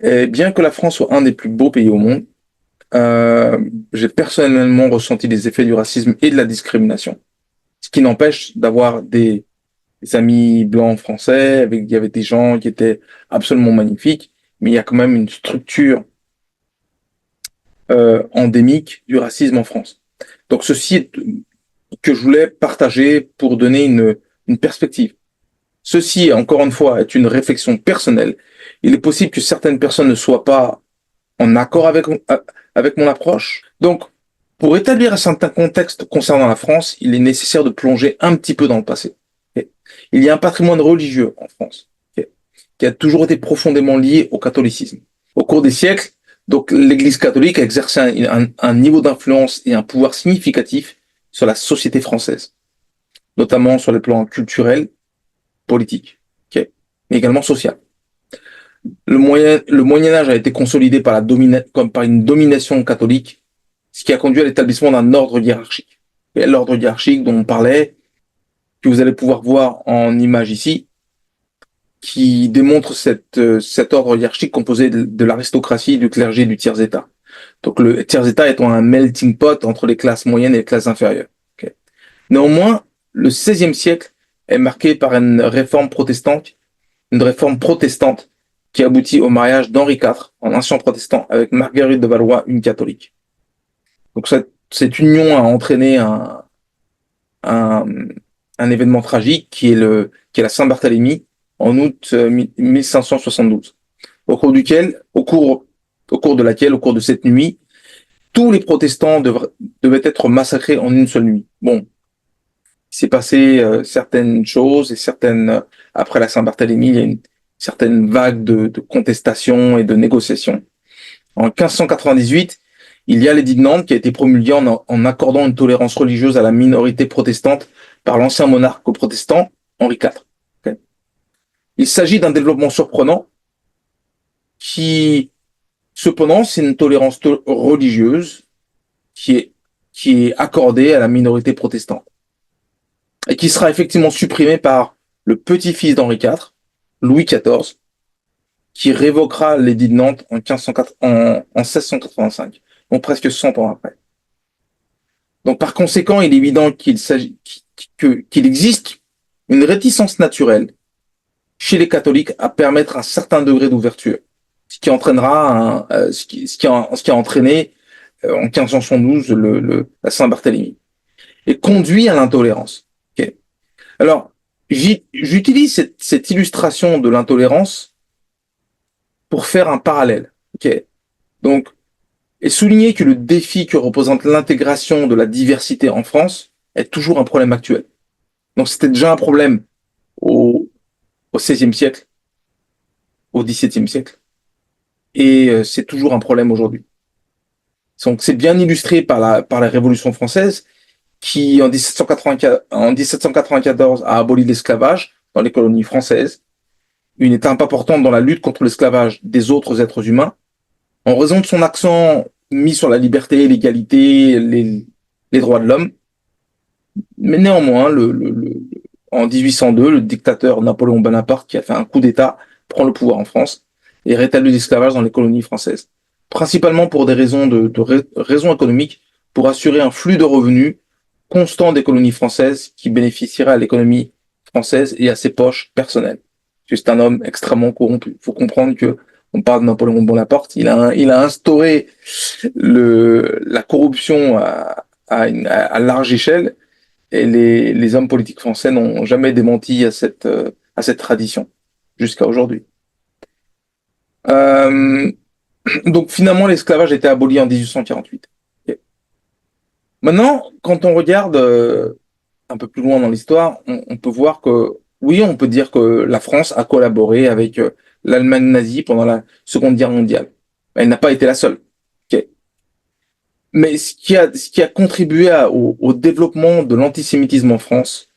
Et bien que la France soit un des plus beaux pays au monde, j'ai personnellement ressenti les effets du racisme et de la discrimination. Ce qui n'empêche d'avoir des amis blancs français, il y avait des gens qui étaient absolument magnifiques, mais il y a quand même une structure endémique du racisme en France. Donc ceci est que je voulais partager pour donner une perspective. Ceci, encore une fois, est une réflexion personnelle. Il est possible que certaines personnes ne soient pas en accord avec mon approche. Donc, pour établir un certain contexte concernant la France, il est nécessaire de plonger un petit peu dans le passé. Okay. Il y a un patrimoine religieux en France, okay, qui a toujours été profondément lié au catholicisme. Au cours des siècles, donc, l'Église catholique a exercé un niveau d'influence et un pouvoir significatif sur la société française, notamment sur le plan culturel, politique, okay, mais également social. Le Moyen Âge a été consolidé par comme par une domination catholique, ce qui a conduit à l'établissement d'un ordre hiérarchique. Et l'ordre hiérarchique dont on parlait, que vous allez pouvoir voir en image ici, qui démontre cet ordre hiérarchique composé de l'aristocratie, du clergé et du tiers-état. Donc le tiers-état étant un melting pot entre les classes moyennes et les classes inférieures. Okay. Néanmoins, le XVIe siècle est marqué par une réforme protestante qui aboutit au mariage d'Henri IV, un ancien protestant, avec Marguerite de Valois, une catholique. Donc cette union a entraîné un, un événement tragique qui est la Saint-Barthélemy en août 1572, au cours de cette nuit, tous les protestants devaient être massacrés en une seule nuit. Bon, il s'est passé certaines choses après la Saint-Barthélemy, il y a une certaine vague de contestation et de négociations. En 1598, il y a l'édit de Nantes qui a été promulgué en accordant une tolérance religieuse à la minorité protestante par l'ancien monarque protestant Henri IV. Okay. Il s'agit d'un développement surprenant qui, cependant, c'est une tolérance religieuse qui est accordée à la minorité protestante et qui sera effectivement supprimée par le petit-fils d'Henri IV, Louis XIV, qui révoquera l'édit de Nantes en 1685, donc presque 100 ans après. Donc par conséquent, il est évident qu'il existe une réticence naturelle chez les catholiques à permettre un certain degré d'ouverture, ce qui entraînera ce qui a entraîné en 1572 la Saint-Barthélemy et conduit à l'intolérance. Okay. Alors j'utilise cette illustration de l'intolérance pour faire un parallèle. Okay. Donc et souligner que le défi que représente l'intégration de la diversité en France est toujours un problème actuel. Donc c'était déjà un problème au XVIe siècle, au XVIIe siècle, et c'est toujours un problème aujourd'hui. Donc c'est bien illustré par la Révolution française qui en 1794 a aboli l'esclavage dans les colonies françaises, une étape importante dans la lutte contre l'esclavage des autres êtres humains, en raison de son accent mis sur la liberté, l'égalité, les droits de l'homme. Mais néanmoins, en 1802, le dictateur Napoléon Bonaparte, qui a fait un coup d'État, prend le pouvoir en France et rétablit l'esclavage dans les colonies françaises. Principalement pour des raisons raisons économiques, pour assurer un flux de revenus constant des colonies françaises qui bénéficiera à l'économie française et à ses poches personnelles. C'est un homme extrêmement corrompu. Il faut comprendre que on parle de Napoléon Bonaparte, il a instauré la corruption à large échelle, et les hommes politiques français n'ont jamais démenti à cette tradition jusqu'à aujourd'hui. Donc finalement, l'esclavage a été aboli en 1848. Okay. Maintenant, quand on regarde un peu plus loin dans l'histoire, on peut voir que, oui, on peut dire que la France a collaboré avec l'Allemagne nazie pendant la Seconde Guerre mondiale. Elle n'a pas été la seule. Okay. Mais ce qui a contribué au développement de l'antisémitisme en France,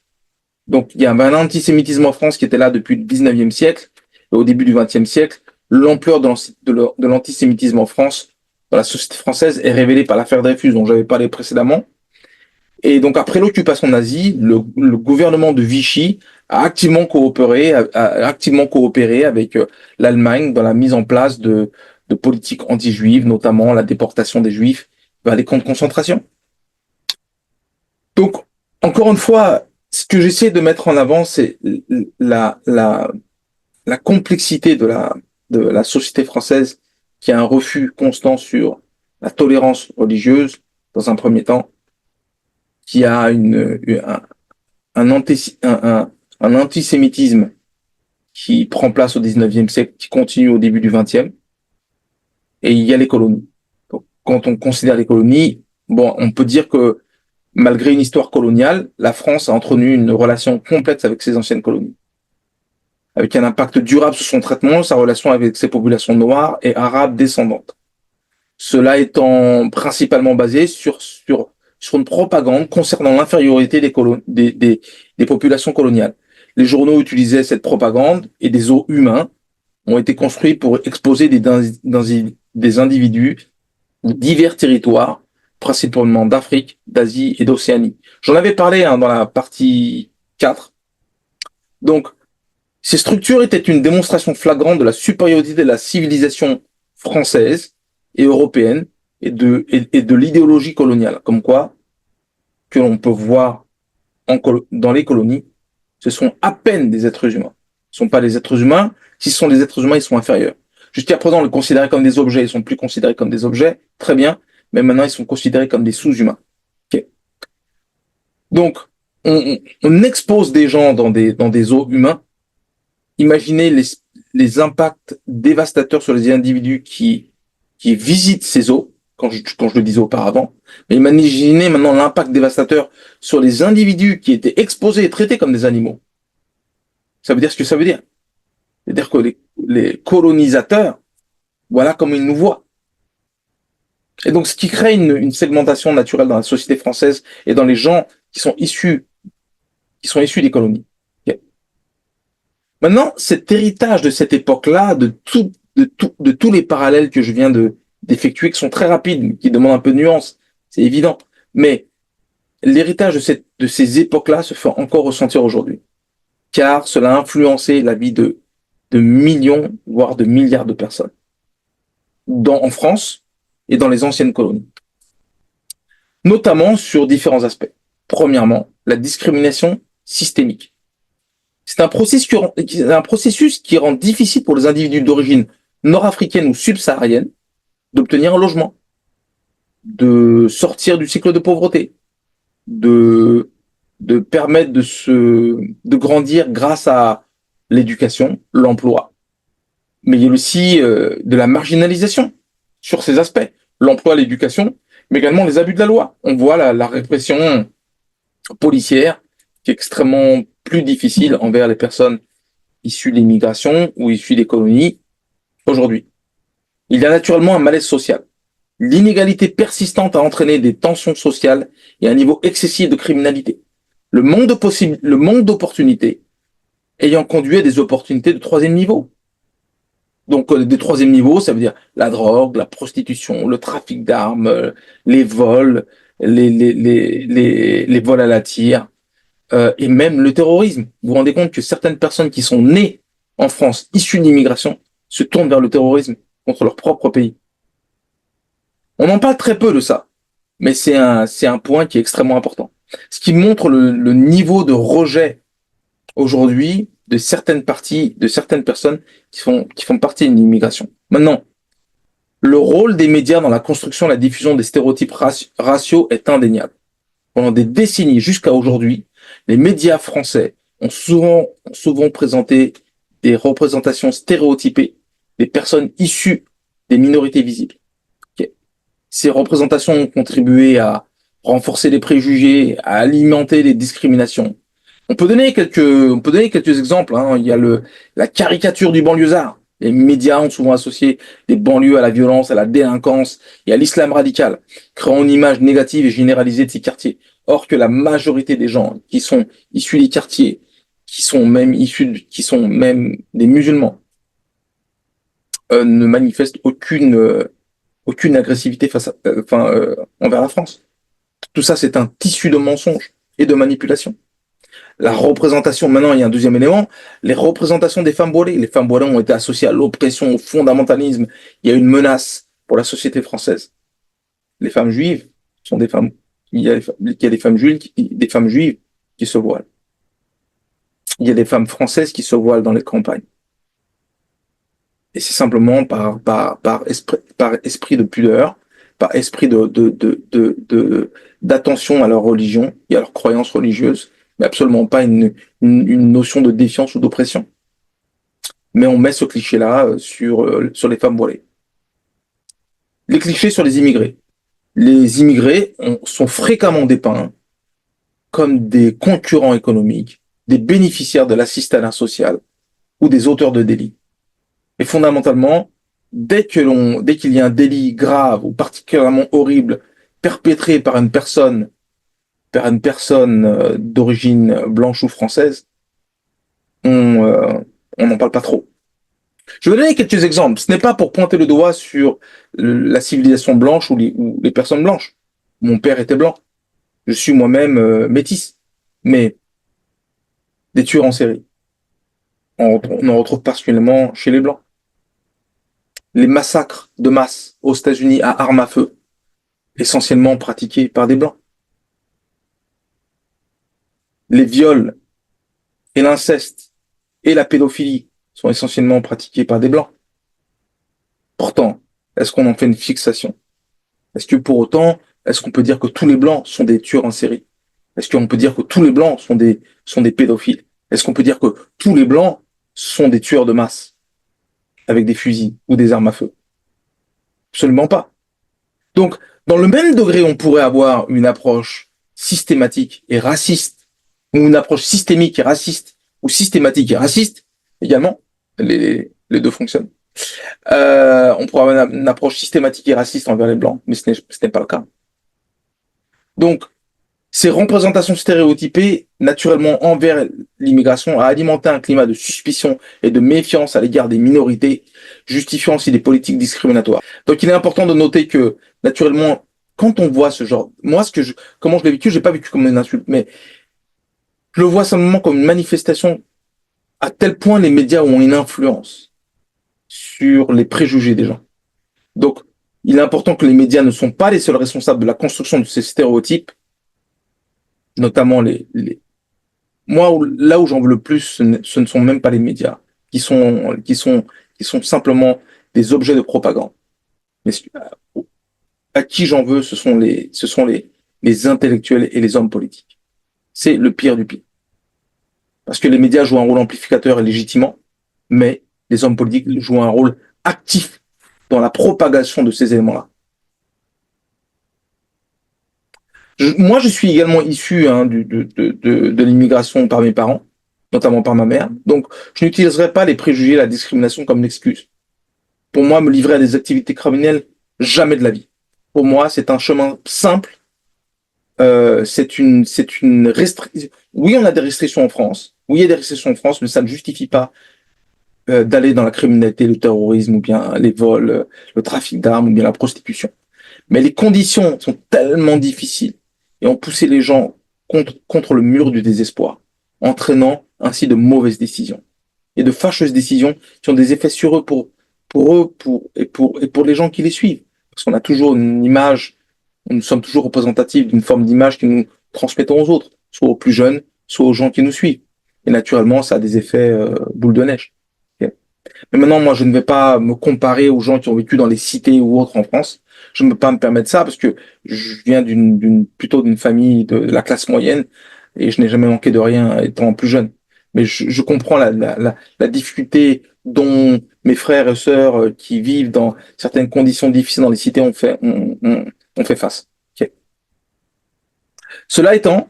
donc il y avait un antisémitisme en France qui était là depuis le 19e siècle, et au début du 20e siècle, l'ampleur de l'antisémitisme en France, dans la société française, est révélée par l'affaire Dreyfus, dont j'avais parlé précédemment. Et donc, après l'occupation nazie, le gouvernement de Vichy a activement coopéré avec l'Allemagne dans la mise en place de politiques anti-juives, notamment la déportation des Juifs vers les camps de concentration. Donc, encore une fois, ce que j'essaie de mettre en avant, c'est la complexité de la société française, qui a un refus constant sur la tolérance religieuse, dans un premier temps, qui a un antisémitisme qui prend place au 19e siècle, qui continue au début du 20e, et il y a les colonies. Donc, quand on considère les colonies, bon, on peut dire que malgré une histoire coloniale, la France a entretenu une relation complexe avec ses anciennes colonies, avec un impact durable sur son traitement, sa relation avec ses populations noires et arabes descendantes. Cela étant principalement basé sur une propagande concernant l'infériorité des populations coloniales. Les journaux utilisaient cette propagande et des os humains ont été construits pour exposer des individus de divers territoires, principalement d'Afrique, d'Asie et d'Océanie. J'en avais parlé dans la partie 4. Donc, ces structures étaient une démonstration flagrante de la supériorité de la civilisation française et européenne et de l'idéologie coloniale. Comme quoi, que l'on peut voir dans les colonies, ce sont à peine des êtres humains. Ce ne sont pas des êtres humains. Si ce sont des êtres humains, ils sont inférieurs. Jusqu'à présent, on les considérait comme des objets. Ils sont plus considérés comme des objets. Très bien. Mais maintenant, ils sont considérés comme des sous-humains. Okay. Donc, on expose des gens dans des eaux humains. Imaginez les impacts dévastateurs sur les individus qui visitent ces eaux, quand je le disais auparavant. Mais imaginez maintenant l'impact dévastateur sur les individus qui étaient exposés et traités comme des animaux. Ça veut dire ce que ça veut dire. C'est-à-dire que les colonisateurs, voilà comment ils nous voient. Et donc, ce qui crée une segmentation naturelle dans la société française et dans les gens qui sont issus des colonies. Okay. Maintenant, cet héritage de cette époque-là, de tous les parallèles que je viens d'effectuer, qui sont très rapides, qui demandent un peu de nuance, c'est évident. Mais l'héritage de ces époques-là se fait encore ressentir aujourd'hui. Car cela a influencé la vie de millions, voire de milliards de personnes. En France et dans les anciennes colonies. Notamment sur différents aspects. Premièrement, la discrimination systémique. C'est un processus qui rend difficile pour les individus d'origine nord-africaine ou subsaharienne d'obtenir un logement, de sortir du cycle de pauvreté, de permettre de grandir grâce à l'éducation, l'emploi. Mais il y a aussi de la marginalisation sur ces aspects. L'emploi, l'éducation, mais également les abus de la loi. On voit la répression policière qui est extrêmement plus difficile envers les personnes issues de l'immigration ou issues des colonies aujourd'hui. Il y a naturellement un malaise social. L'inégalité persistante a entraîné des tensions sociales et un niveau excessif de criminalité. Le manque d'opportunités ayant conduit à des opportunités de troisième niveau. Donc, des troisième niveaux, ça veut dire la drogue, la prostitution, le trafic d'armes, les vols, les vols à la tire, et même le terrorisme. Vous vous rendez compte que certaines personnes qui sont nées en France, issues de l'immigration, se tournent vers le terrorisme contre leur propre pays. On en parle très peu de ça, mais c'est un point qui est extrêmement important. Ce qui montre le niveau de rejet aujourd'hui de certaines personnes qui font partie de l'immigration. Maintenant, le rôle des médias dans la construction et la diffusion des stéréotypes raciaux est indéniable. Pendant des décennies jusqu'à aujourd'hui, les médias français ont souvent présenté des représentations stéréotypées des personnes issues des minorités visibles. Okay. Ces représentations ont contribué à renforcer les préjugés, à alimenter les discriminations. On peut donner quelques exemples. Hein. Il y a la caricature du banlieusard. Les médias ont souvent associé les banlieues à la violence, à la délinquance et à l'islam radical, créant une image négative et généralisée de ces quartiers. Or que la majorité des gens qui sont issus des quartiers, qui sont même des musulmans, ne manifestent aucune agressivité envers la France. Tout ça, c'est un tissu de mensonges et de manipulation. La représentation, maintenant il y a un deuxième élément, les représentations des femmes voilées. Les femmes voilées ont été associées à l'oppression, au fondamentalisme. Il y a une menace pour la société française. Les femmes juives sont des femmes, il y a des femmes juives qui se voilent. Il y a des femmes françaises qui se voilent dans les campagnes. Et c'est simplement par esprit de pudeur, par esprit d'attention à leur religion et à leurs croyances religieuses, mais absolument pas une notion de défiance ou d'oppression. Mais on met ce cliché-là sur les femmes voilées. Les clichés sur les immigrés. Les immigrés sont fréquemment dépeints comme des concurrents économiques, des bénéficiaires de l'assistanat social ou des auteurs de délits. Et fondamentalement, dès qu'il y a un délit grave ou particulièrement horrible perpétré par une personne d'origine blanche ou française, on n'en parle pas trop. Je vais donner quelques exemples. Ce n'est pas pour pointer le doigt sur la civilisation blanche ou les personnes blanches. Mon père était blanc. Je suis moi-même métis. Mais des tueurs en série, on en retrouve particulièrement chez les blancs. Les massacres de masse aux États-Unis à armes à feu, essentiellement pratiqués par des blancs. Les viols et l'inceste et la pédophilie sont essentiellement pratiqués par des blancs. Pourtant, est-ce qu'on en fait une fixation? Est-ce que pour autant, est-ce qu'on peut dire que tous les blancs sont des tueurs en série? Est-ce qu'on peut dire que tous les blancs sont des pédophiles? Est-ce qu'on peut dire que tous les blancs sont des tueurs de masse avec des fusils ou des armes à feu? Absolument pas. Donc, dans le même degré, on pourrait avoir une approche systématique et raciste, ou une approche systémique et raciste, ou systématique et raciste, également. Les deux fonctionnent. On pourrait avoir une approche systématique et raciste envers les Blancs, mais ce n'est pas le cas. Donc, ces représentations stéréotypées, naturellement envers l'immigration, a alimenté un climat de suspicion et de méfiance à l'égard des minorités, justifiant aussi des politiques discriminatoires. Donc, il est important de noter que, naturellement, quand on voit ce genre, moi, comment je l'ai vécu, j'ai pas vécu comme une insulte, mais je le vois simplement comme une manifestation à tel point les médias ont une influence sur les préjugés des gens. Donc, il est important que les médias ne sont pas les seuls responsables de la construction de ces stéréotypes, notamment moi, là où j'en veux le plus, ce ne sont même pas les médias, qui sont simplement des objets de propagande. Mais à qui j'en veux, ce sont les intellectuels et les hommes politiques. C'est le pire du pire. Parce que les médias jouent un rôle amplificateur et légitimant, mais les hommes politiques jouent un rôle actif dans la propagation de ces éléments-là. Moi, je suis également issu de l'immigration par mes parents, notamment par ma mère. Donc, je n'utiliserai pas les préjugés et la discrimination comme une excuse. Pour moi, me livrer à des activités criminelles, jamais de la vie. Pour moi, c'est un chemin simple. C'est une restriction. Oui, on a des restrictions en France. Oui, il y a des restrictions en France, mais ça ne justifie pas d'aller dans la criminalité, le terrorisme, ou bien les vols, le trafic d'armes, ou bien la prostitution. Mais les conditions sont tellement difficiles et ont poussé les gens contre le mur du désespoir, entraînant ainsi de mauvaises décisions et de fâcheuses décisions qui ont des effets sur eux et pour les gens qui les suivent. Parce qu'on a toujours une image, nous sommes toujours représentatifs d'une forme d'image que nous transmettons aux autres, soit aux plus jeunes, soit aux gens qui nous suivent. Et naturellement, ça a des effets boule de neige. Okay. Mais maintenant, moi, je ne vais pas me comparer aux gens qui ont vécu dans les cités ou autres en France. Je ne peux pas me permettre ça parce que je viens plutôt d'une famille de la classe moyenne et je n'ai jamais manqué de rien étant plus jeune. Mais je comprends la difficulté dont mes frères et sœurs qui vivent dans certaines conditions difficiles dans les cités ont fait face. Okay. Cela étant,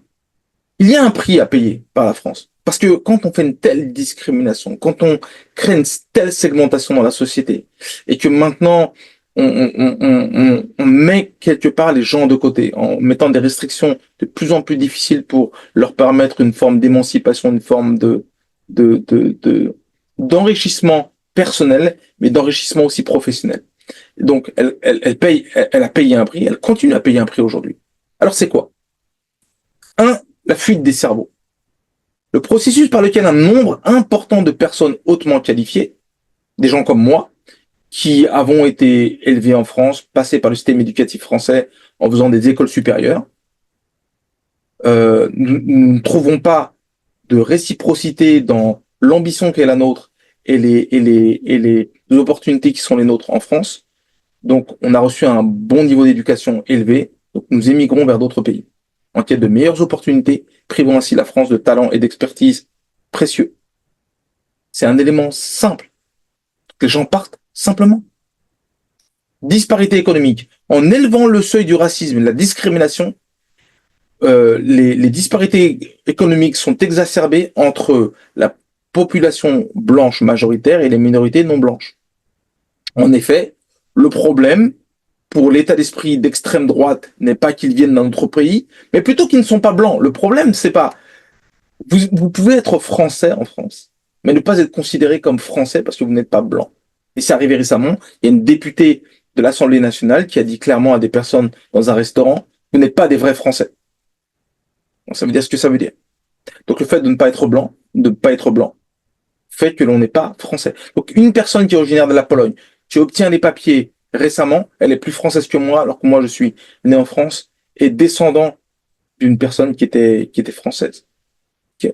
il y a un prix à payer par la France. Parce que quand on fait une telle discrimination, quand on crée une telle segmentation dans la société, et que maintenant on met quelque part les gens de côté, en mettant des restrictions de plus en plus difficiles pour leur permettre une forme d'émancipation, une forme d'enrichissement personnel, mais d'enrichissement aussi professionnel. Donc, elle a payé un prix, elle continue à payer un prix aujourd'hui. Alors, c'est quoi? La fuite des cerveaux. Le processus par lequel un nombre important de personnes hautement qualifiées, des gens comme moi, qui avons été élevés en France, passés par le système éducatif français en faisant des écoles supérieures, nous ne trouvons pas de réciprocité dans l'ambition qu'est la nôtre et les opportunités qui sont les nôtres en France. Donc, on a reçu un bon niveau d'éducation élevé, donc nous émigrons vers d'autres pays en quête de meilleures opportunités, privant ainsi la France de talents et d'expertise précieux. C'est un élément simple. Que les gens partent simplement. Disparité économique. En élevant le seuil du racisme et de la discrimination, les disparités économiques sont exacerbées entre la population blanche majoritaire et les minorités non blanches. En effet, le problème pour l'état d'esprit d'extrême droite n'est pas qu'ils viennent d'un autre pays, mais plutôt qu'ils ne sont pas blancs. Le problème, c'est pas... Vous pouvez être français en France, mais ne pas être considéré comme français parce que vous n'êtes pas blanc. Et c'est arrivé récemment, il y a une députée de l'Assemblée nationale qui a dit clairement à des personnes dans un restaurant, vous n'êtes pas des vrais Français. Donc, ça veut dire ce que ça veut dire. Donc le fait de ne pas être blanc, fait que l'on n'est pas français. Donc une personne qui est originaire de la Pologne, qui obtient les papiers récemment, elle est plus française que moi, alors que moi je suis né en France et descendant d'une personne qui était française. Okay.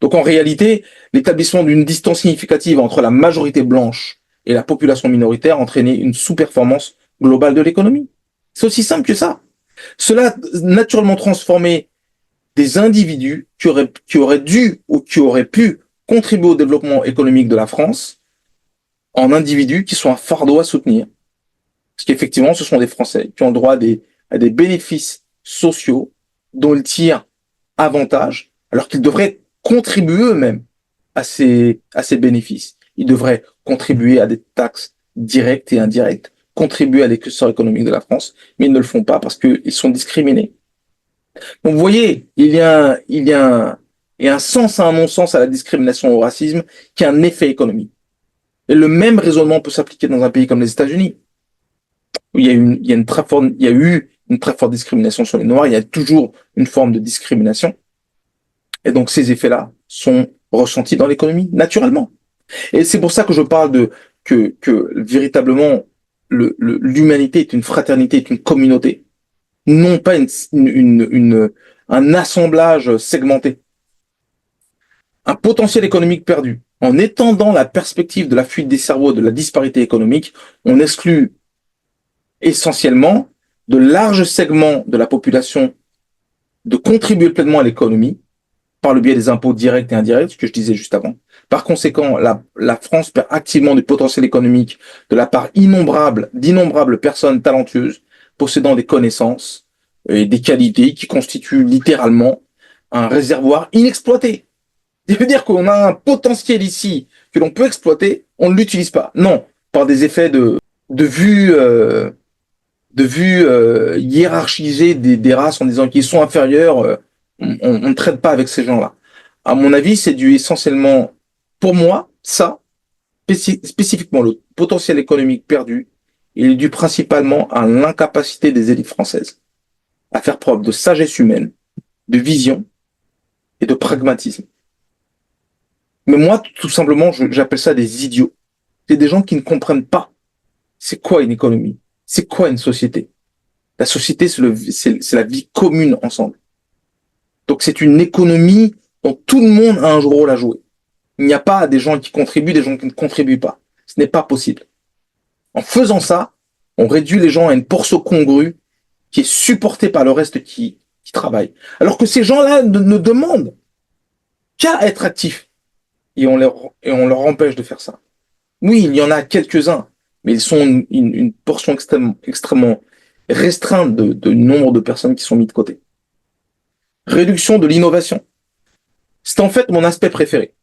Donc en réalité, l'établissement d'une distance significative entre la majorité blanche et la population minoritaire a entraîné une sous-performance globale de l'économie. C'est aussi simple que ça. Cela a naturellement transformé des individus qui auraient dû ou qui auraient pu contribuer au développement économique de la France en individus qui sont un fardeau à soutenir. Parce qu'effectivement, ce sont des Français qui ont le droit à des bénéfices sociaux dont ils tirent avantage, alors qu'ils devraient contribuer eux-mêmes à ces bénéfices. Ils devraient contribuer à des taxes directes et indirectes, contribuer à l'essor économique de la France, mais ils ne le font pas parce qu'ils sont discriminés. Donc, vous voyez, il y a un sens à un non-sens à la discrimination et au racisme qui a un effet économique. Et le même raisonnement peut s'appliquer dans un pays comme les États-Unis, où il y a eu une très forte discrimination sur les Noirs, il y a toujours une forme de discrimination. Et donc, ces effets-là sont ressentis dans l'économie, naturellement. Et c'est pour ça que je parle que véritablement, l'humanité est une fraternité, est une communauté, non pas un assemblage segmenté. Un potentiel économique perdu. En étendant la perspective de la fuite des cerveaux, de la disparité économique, on exclut essentiellement de larges segments de la population de contribuer pleinement à l'économie par le biais des impôts directs et indirects, ce que je disais juste avant. Par conséquent, la France perd activement du potentiel économique de la part d'innombrables personnes talentueuses possédant des connaissances et des qualités qui constituent littéralement un réservoir inexploité. Ça veut dire qu'on a un potentiel ici que l'on peut exploiter, on ne l'utilise pas. Non, par des effets de vue, hiérarchisée des races en disant qu'ils sont inférieurs, on ne traite pas avec ces gens-là. À mon avis, c'est dû essentiellement, pour moi, ça, spécifiquement le potentiel économique perdu, il est dû principalement à l'incapacité des élites françaises à faire preuve de sagesse humaine, de vision et de pragmatisme. Mais moi, tout simplement, j'appelle ça des idiots. C'est des gens qui ne comprennent pas c'est quoi une économie, c'est quoi une société. La société, c'est la vie commune ensemble. Donc c'est une économie dont tout le monde a un rôle à jouer. Il n'y a pas des gens qui contribuent, des gens qui ne contribuent pas. Ce n'est pas possible. En faisant ça, on réduit les gens à une portion congrue qui est supportée par le reste qui travaille. Alors que ces gens-là ne demandent qu'à être actifs. Et on leur empêche de faire ça. Oui, il y en a quelques-uns, mais ils sont une portion extrêmement restreinte de nombre de personnes qui sont mises de côté. Réduction de l'innovation. C'est en fait mon aspect préféré.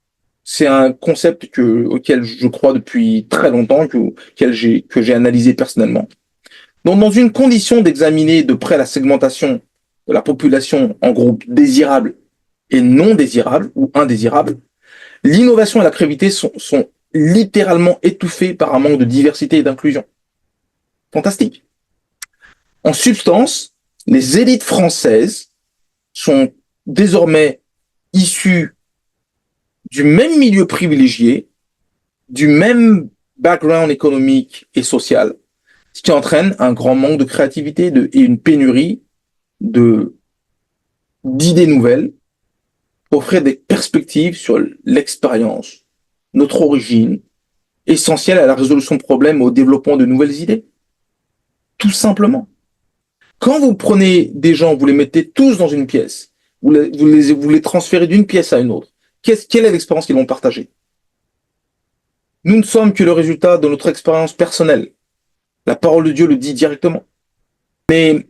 C'est un concept auquel je crois depuis très longtemps, que j'ai analysé personnellement. Donc, dans une condition d'examiner de près la segmentation de la population en groupes désirables et non désirables ou indésirables, l'innovation et la créativité sont littéralement étouffées par un manque de diversité et d'inclusion. Fantastique. En substance, les élites françaises sont désormais issues du même milieu privilégié, du même background économique et social, ce qui entraîne un grand manque de créativité et une pénurie d'idées nouvelles, offrir des perspectives sur l'expérience, notre origine, essentielle à la résolution de problèmes et au développement de nouvelles idées. Tout simplement. Quand vous prenez des gens, vous les mettez tous dans une pièce, vous les transférez d'une pièce à une autre, quelle est l'expérience qu'ils vont partager? Nous ne sommes que le résultat de notre expérience personnelle. La parole de Dieu le dit directement. Mais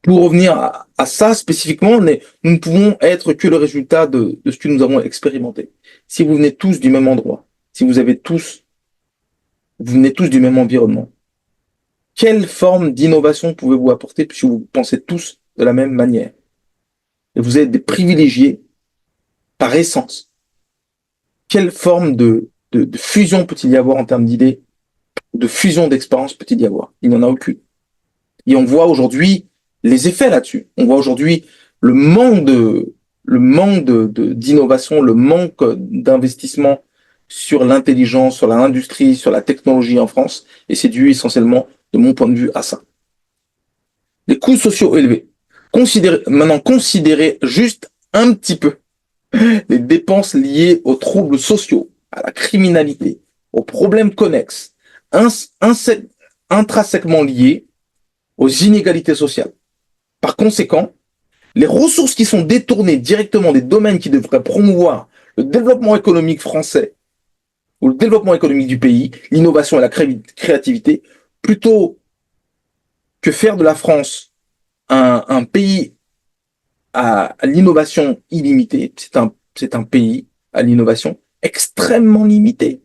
pour revenir à ça spécifiquement, nous ne pouvons être que le résultat de ce que nous avons expérimenté. Si vous venez tous du même endroit, si vous venez tous du même environnement, quelle forme d'innovation pouvez-vous apporter puisque vous pensez tous de la même manière? Et vous êtes des privilégiés par essence. Quelle forme de fusion peut-il y avoir en termes d'idées de fusion d'expériences peut-il y avoir? Il n'y en a aucune. Et on voit aujourd'hui les effets là-dessus. On voit aujourd'hui le manque d'innovation, le manque d'investissement sur l'intelligence, sur l'industrie, sur la technologie en France. Et c'est dû essentiellement, de mon point de vue, à ça. Les coûts sociaux élevés. Considérez juste un petit peu les dépenses liées aux troubles sociaux, à la criminalité, aux problèmes connexes, intrinsèquement liés aux inégalités sociales. Par conséquent, les ressources qui sont détournées directement des domaines qui devraient promouvoir le développement économique français ou le développement économique du pays, l'innovation et la créativité, plutôt que faire de la France un pays à l'innovation illimitée, c'est un pays à l'innovation extrêmement limité,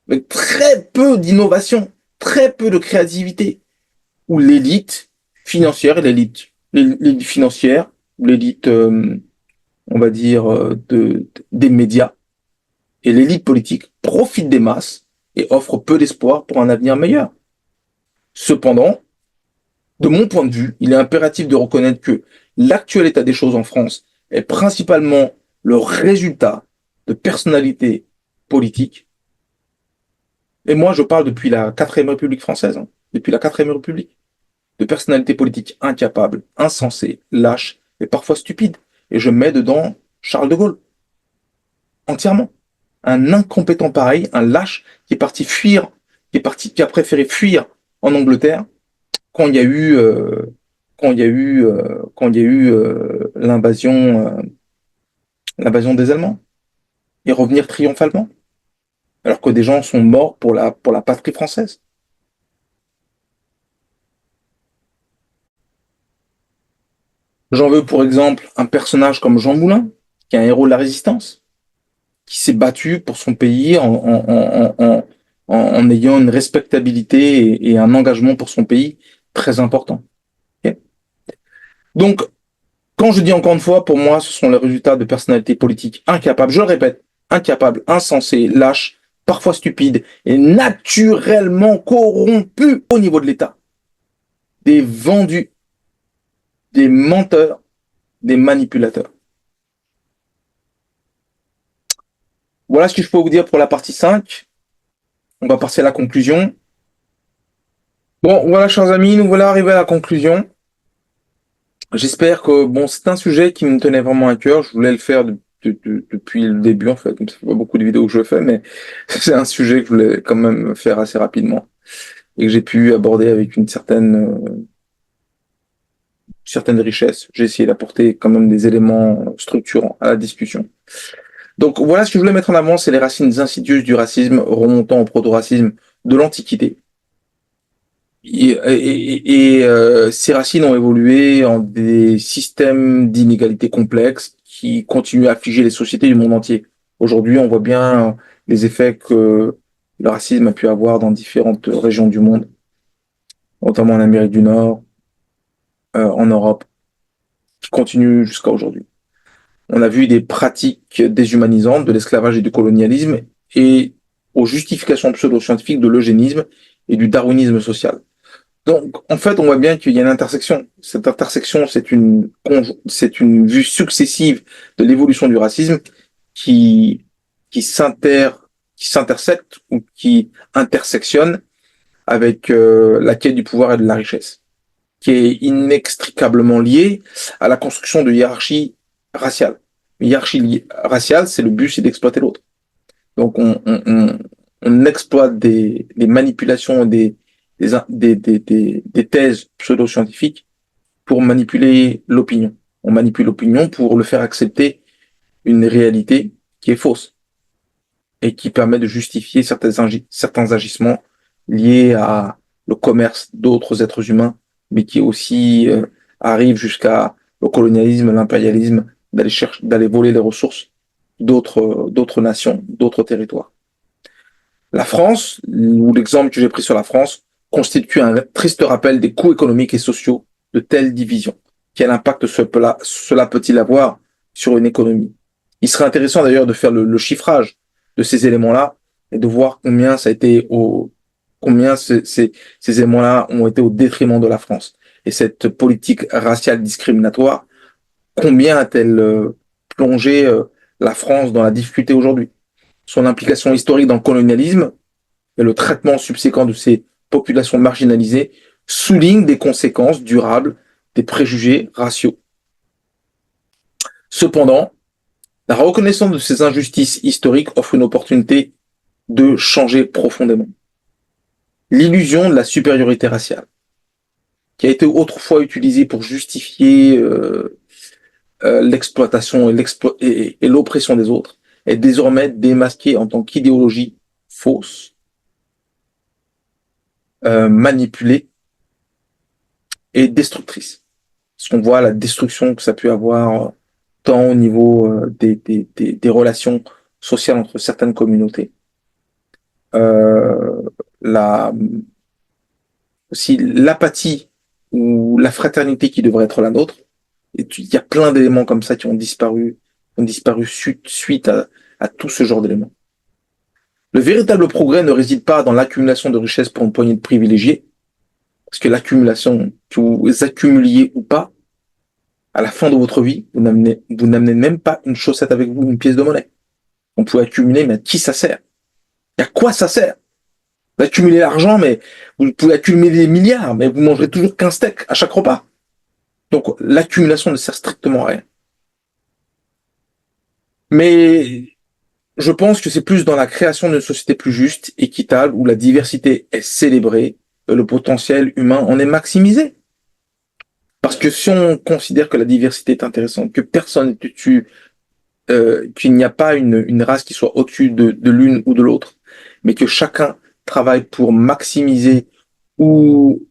avec très peu d'innovation, très peu de créativité, où l'élite financière et l'élite financière, l'élite, on va dire, des médias et l'élite politique profitent des masses et offrent peu d'espoir pour un avenir meilleur. Cependant, de mon point de vue, il est impératif de reconnaître que l'actuel état des choses en France est principalement le résultat de personnalités politiques. Et moi, je parle depuis la 4ème République française, hein, depuis la 4ème République, de personnalités politiques incapables, insensées, lâches et parfois stupides. Et je mets dedans Charles de Gaulle, entièrement. Un incompétent pareil, un lâche qui est parti fuir, qui a préféré fuir en Angleterre quand il y a eu l'invasion des Allemands et revenir triomphalement, alors que des gens sont morts pour la patrie française. J'en veux pour exemple un personnage comme Jean Moulin, qui est un héros de la résistance, qui s'est battu pour son pays en ayant une respectabilité et un engagement pour son pays très important. Okay. Donc, quand je dis encore une fois, pour moi, ce sont les résultats de personnalités politiques incapables, je le répète, incapables, insensées, lâches, parfois stupides et naturellement corrompus au niveau de l'État. Des vendus, des menteurs, des manipulateurs. Voilà ce que je peux vous dire pour la partie 5. On va passer à la conclusion. Bon, voilà, chers amis, nous voilà arrivés à la conclusion. J'espère que, bon, c'est un sujet qui me tenait vraiment à cœur. Je voulais le faire depuis le début, en fait. Ça fait pas beaucoup de vidéos que je fais, mais c'est un sujet que je voulais quand même faire assez rapidement et que j'ai pu aborder avec une certaine richesse. J'ai essayé d'apporter quand même des éléments structurants à la discussion. Donc voilà ce que je voulais mettre en avant, c'est les racines insidieuses du racisme remontant au proto-racisme de l'Antiquité. Ces racines ont évolué en des systèmes d'inégalités complexes qui continuent à affliger les sociétés du monde entier. Aujourd'hui, on voit bien les effets que le racisme a pu avoir dans différentes régions du monde, notamment en Amérique du Nord, en Europe, qui continuent jusqu'à aujourd'hui. On a vu des pratiques déshumanisantes de l'esclavage et du colonialisme et aux justifications pseudo-scientifiques de l'eugénisme et du darwinisme social. Donc, en fait, on voit bien qu'il y a une intersection. Cette intersection, c'est une vue successive de l'évolution du racisme qui, qui s'intersecte ou qui intersectionne avec la quête du pouvoir et de la richesse, qui est inextricablement liée à la construction de hiérarchies raciales. Une hiérarchie raciale, c'est le but, c'est d'exploiter l'autre. Donc, on exploite des manipulations, des thèses pseudo-scientifiques pour manipuler l'opinion. On manipule l'opinion pour le faire accepter une réalité qui est fausse et qui permet de justifier certains agissements liés à le commerce d'autres êtres humains, mais qui aussi arrive jusqu'à le colonialisme, l'impérialisme, d'aller voler les ressources d'autres nations, d'autres territoires. La France, ou l'exemple que j'ai pris sur la France, constitue un triste rappel des coûts économiques et sociaux de telles divisions. Quel impact cela peut-il avoir sur une économie? Il serait intéressant d'ailleurs de faire le chiffrage de ces éléments-là et de voir combien ça a été combien ces éléments-là ont été au détriment de la France. Et cette politique raciale discriminatoire, combien a-t-elle plongé la France dans la difficulté aujourd'hui? Son implication historique dans le colonialisme et le traitement subséquent de ces populations marginalisées soulignent des conséquences durables des préjugés raciaux. Cependant, la reconnaissance de ces injustices historiques offre une opportunité de changer profondément. L'illusion de la supériorité raciale, qui a été autrefois utilisée pour justifier l'exploitation et l'oppression des autres, est désormais démasquée en tant qu'idéologie fausse, manipulée et destructrice. Parce qu'on voit la destruction que ça peut avoir tant au niveau des relations sociales entre certaines communautés, aussi l'apathie ou la fraternité qui devrait être la nôtre. Et il y a plein d'éléments comme ça qui ont disparu suite à tout ce genre d'éléments. Le véritable progrès ne réside pas dans l'accumulation de richesses pour une poignée de privilégiés, parce que l'accumulation, que vous accumuliez ou pas, à la fin de votre vie, vous n'amenez même pas une chaussette avec vous, une pièce de monnaie. On peut accumuler, mais à qui ça sert? Et à quoi ça sert? Vous accumulez l'argent, mais vous pouvez accumuler des milliards, mais vous mangerez toujours qu'un steak à chaque repas. Donc l'accumulation ne sert strictement à rien. Mais je pense que c'est plus dans la création d'une société plus juste, équitable, où la diversité est célébrée, le potentiel humain en est maximisé. Parce que si on considère que la diversité est intéressante, que personne n'est au-dessus, qu'il n'y a pas une race qui soit au-dessus de l'une ou de l'autre, mais que chacun travaille pour maximiser ou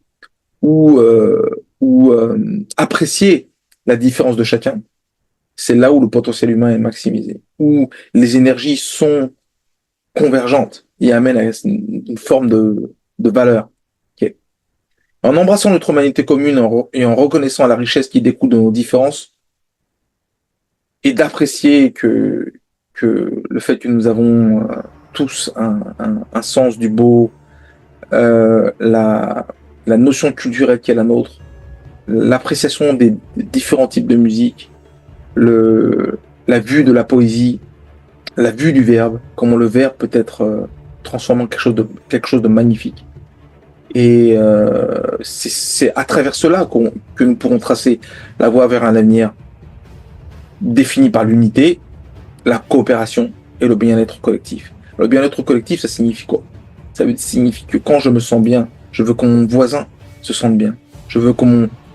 apprécier la différence de chacun, c'est là où le potentiel humain est maximisé, où les énergies sont convergentes et amènent à une forme de valeur. Okay. En embrassant notre humanité commune et en reconnaissant la richesse qui découle de nos différences, et d'apprécier que le fait que nous avons tous un sens du beau, la notion culturelle qui est la nôtre, l'appréciation des différents types de musique, la vue de la poésie, la vue du verbe, comment le verbe peut être transformé en quelque chose de magnifique. Et c'est à travers cela que nous pourrons tracer la voie vers un avenir défini par l'unité, la coopération et le bien-être collectif. Le bien-être collectif, ça signifie quoi? Ça signifie que quand je me sens bien, je veux que mon voisin se sente bien. Je veux que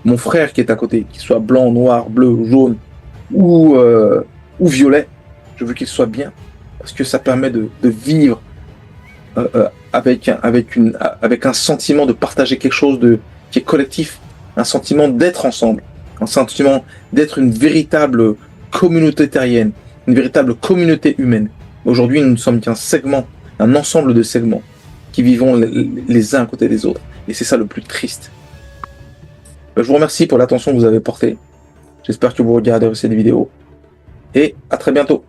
mon frère qui est à côté, qu'il soit blanc, noir, bleu, jaune ou violet, je veux qu'il soit bien. Parce que ça permet de vivre avec un sentiment de partager quelque chose qui est collectif, un sentiment d'être ensemble, un sentiment d'être une véritable communauté terrienne, une véritable communauté humaine. Aujourd'hui, nous ne sommes qu'un segment, un ensemble de segments qui vivons les uns à côté des autres. Et c'est ça le plus triste. Je vous remercie pour l'attention que vous avez portée. J'espère que vous regarderez cette vidéo. Et à très bientôt.